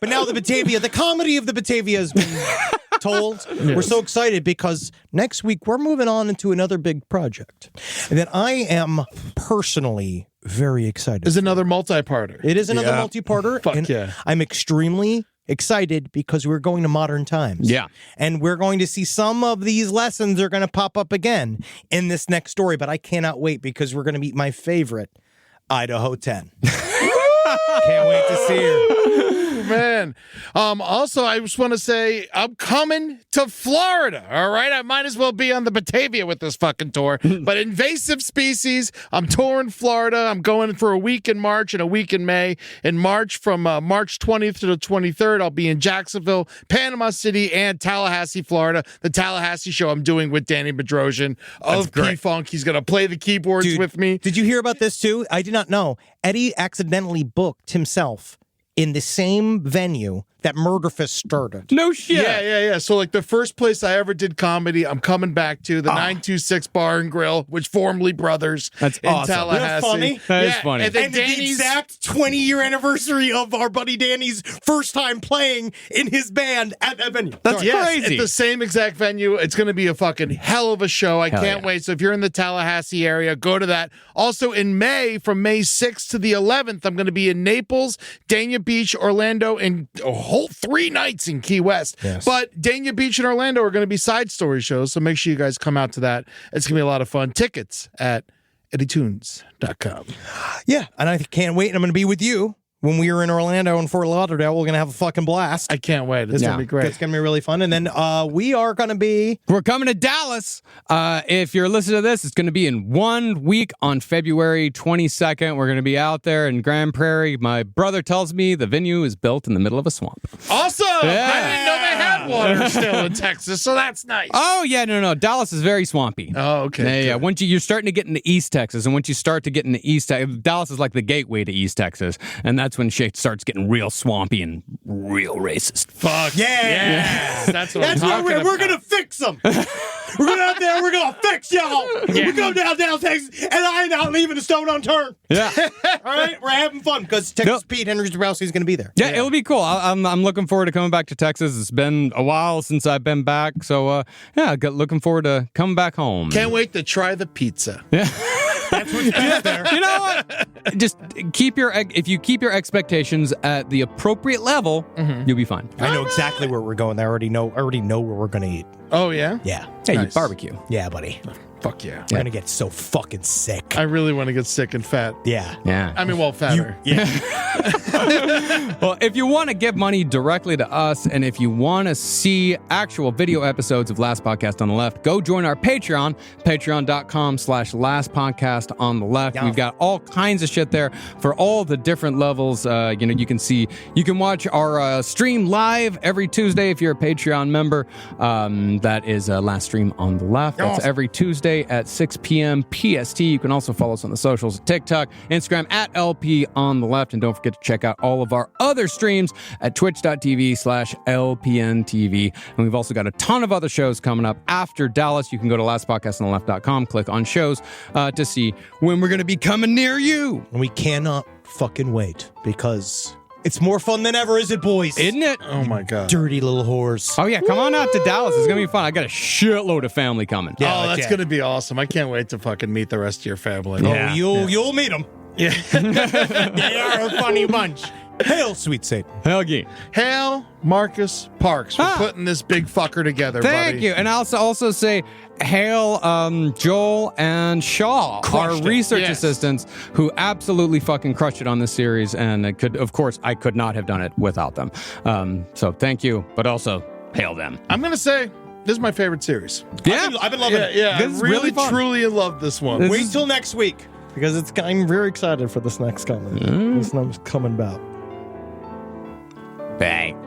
now the Batavia, the comedy of the Batavia has been told. Yes. We're so excited because next week we're moving on into another big project that I am personally very excited. Is another multi-parter. It is another multi-parter. Fuck and yeah. I'm extremely excited because we're going to modern times. Yeah. And we're going to see some of these lessons are going to pop up again in this next story, but I cannot wait because we're going to meet my favorite, Idaho 10. Can't wait to see her. Man. Also, I just want to say I'm coming to Florida. All right. I might as well be on the Batavia with this fucking tour. But invasive species, I'm touring Florida. I'm going for a week in March and a week in May. In March, from March 20th to the 23rd, I'll be in Jacksonville, Panama City, and Tallahassee, Florida. The Tallahassee show I'm doing with Danny Bedrosian of P-Funk. He's going to play the keyboards with me. Did you hear about this too? I did not know. Eddie accidentally booked himself in the same venue that Murderfist started. No shit. Yeah. So, like, the first place I ever did comedy, I'm coming back to the 926 Bar and Grill, which formerly Brothers That's in awesome. Tallahassee. That's funny. That is funny. And then And the Danny's exact 20-year anniversary of our buddy Danny's first time playing in his band at that venue. That's Yes, crazy. at the same exact venue. It's going to be a fucking hell of a show. I can't yeah. wait. So if you're in the Tallahassee area, go to that. Also in May, from May 6th to the 11th, I'm going to be in Naples, Dania Beach, Orlando, and a whole 3 nights in Key West. Yes. But Dania Beach and Orlando are going to be side story shows, so make sure you guys come out to that. It's going to be a lot of fun. Tickets at eddytunes.com. Yeah, and I can't wait. And I'm going to be with you when we were in Orlando and Fort Lauderdale. We're going to have a fucking blast. I can't wait. It's going to be great. It's going to be really fun. And then we are going to be... We're coming to Dallas. If you're listening to this, it's going to be in 1 week on February 22nd. We're going to be out there in Grand Prairie. My brother tells me the venue is built in the middle of a swamp. Awesome! Yeah. I didn't know they had water still in Texas, so that's nice. Oh, yeah, no. Dallas is very swampy. Oh, okay. Yeah. Once you're starting to get into East Texas, and once you start to get into East Texas, Dallas is like the gateway to East Texas, and that's when shit starts getting real swampy and real racist. Fuck. Yeah. That's what I'm That's talking where about. we're going to fix them. We're going out there. We're going to fix y'all. We come down Texas, and I ain't not leaving a stone unturned. Yeah. All right? We're having fun because Texas Pete, Henry Dabrowski is going to be there. Yeah, it'll be cool. I'm looking forward to coming back to Texas. It's been a while since I've been back, so looking forward to coming back home. Can't wait to try the pizza. Yeah. That's what's best there. You know what? Just if you keep your expectations at the appropriate level, you'll be fine. I know exactly where we're going. I already know where we're going to eat. Oh, yeah? Yeah. Hey, Nice. you barbecue. Yeah, buddy. Fuck yeah. We're going to get so fucking sick. I really want to get sick and fat. Yeah. Yeah. I mean, well, fatter. Well, if you want to give money directly to us, and if you want to see actual video episodes of Last Podcast on the Left, go join our Patreon, patreon.com/Last Podcast on the Left. Yeah. We've got all kinds of shit there for all the different levels. You can watch our stream live every Tuesday if you're a Patreon member. That is Last Stream on the Left. That's every Tuesday at 6 p.m. PST. You can also follow us on the socials, TikTok, Instagram at LP on the Left. And don't forget to check out all of our other streams at twitch.tv/LPNTV. And we've also got a ton of other shows coming up after Dallas. You can go to lastpodcastontheleft.com, click on shows to see when we're going to be coming near you. And we cannot fucking wait because it's more fun than ever, is it, boys? Isn't it? Oh, my God. Dirty little whores. Oh, yeah. Come on out to Dallas. It's going to be fun. I got a shitload of family coming. Oh, that's going to be awesome. I can't wait to fucking meet the rest of your family. Yeah. You'll meet them. Yeah. They are a funny bunch. Hail, sweet Satan. Hell yeah. Hail Marcus Parks for putting this big fucker together, Thank buddy. you. And I'll also say hail Joel and Shaw, our research assistants, who absolutely fucking crushed it on this series. And I could not have done it without them. So thank you, but also hail them. I'm going to say this is my favorite series. Yeah. I've been loving it. Yeah, This I is really, really fun. truly love this one. Wait till next week because I'm very excited for this next coming. This next coming about. Bang.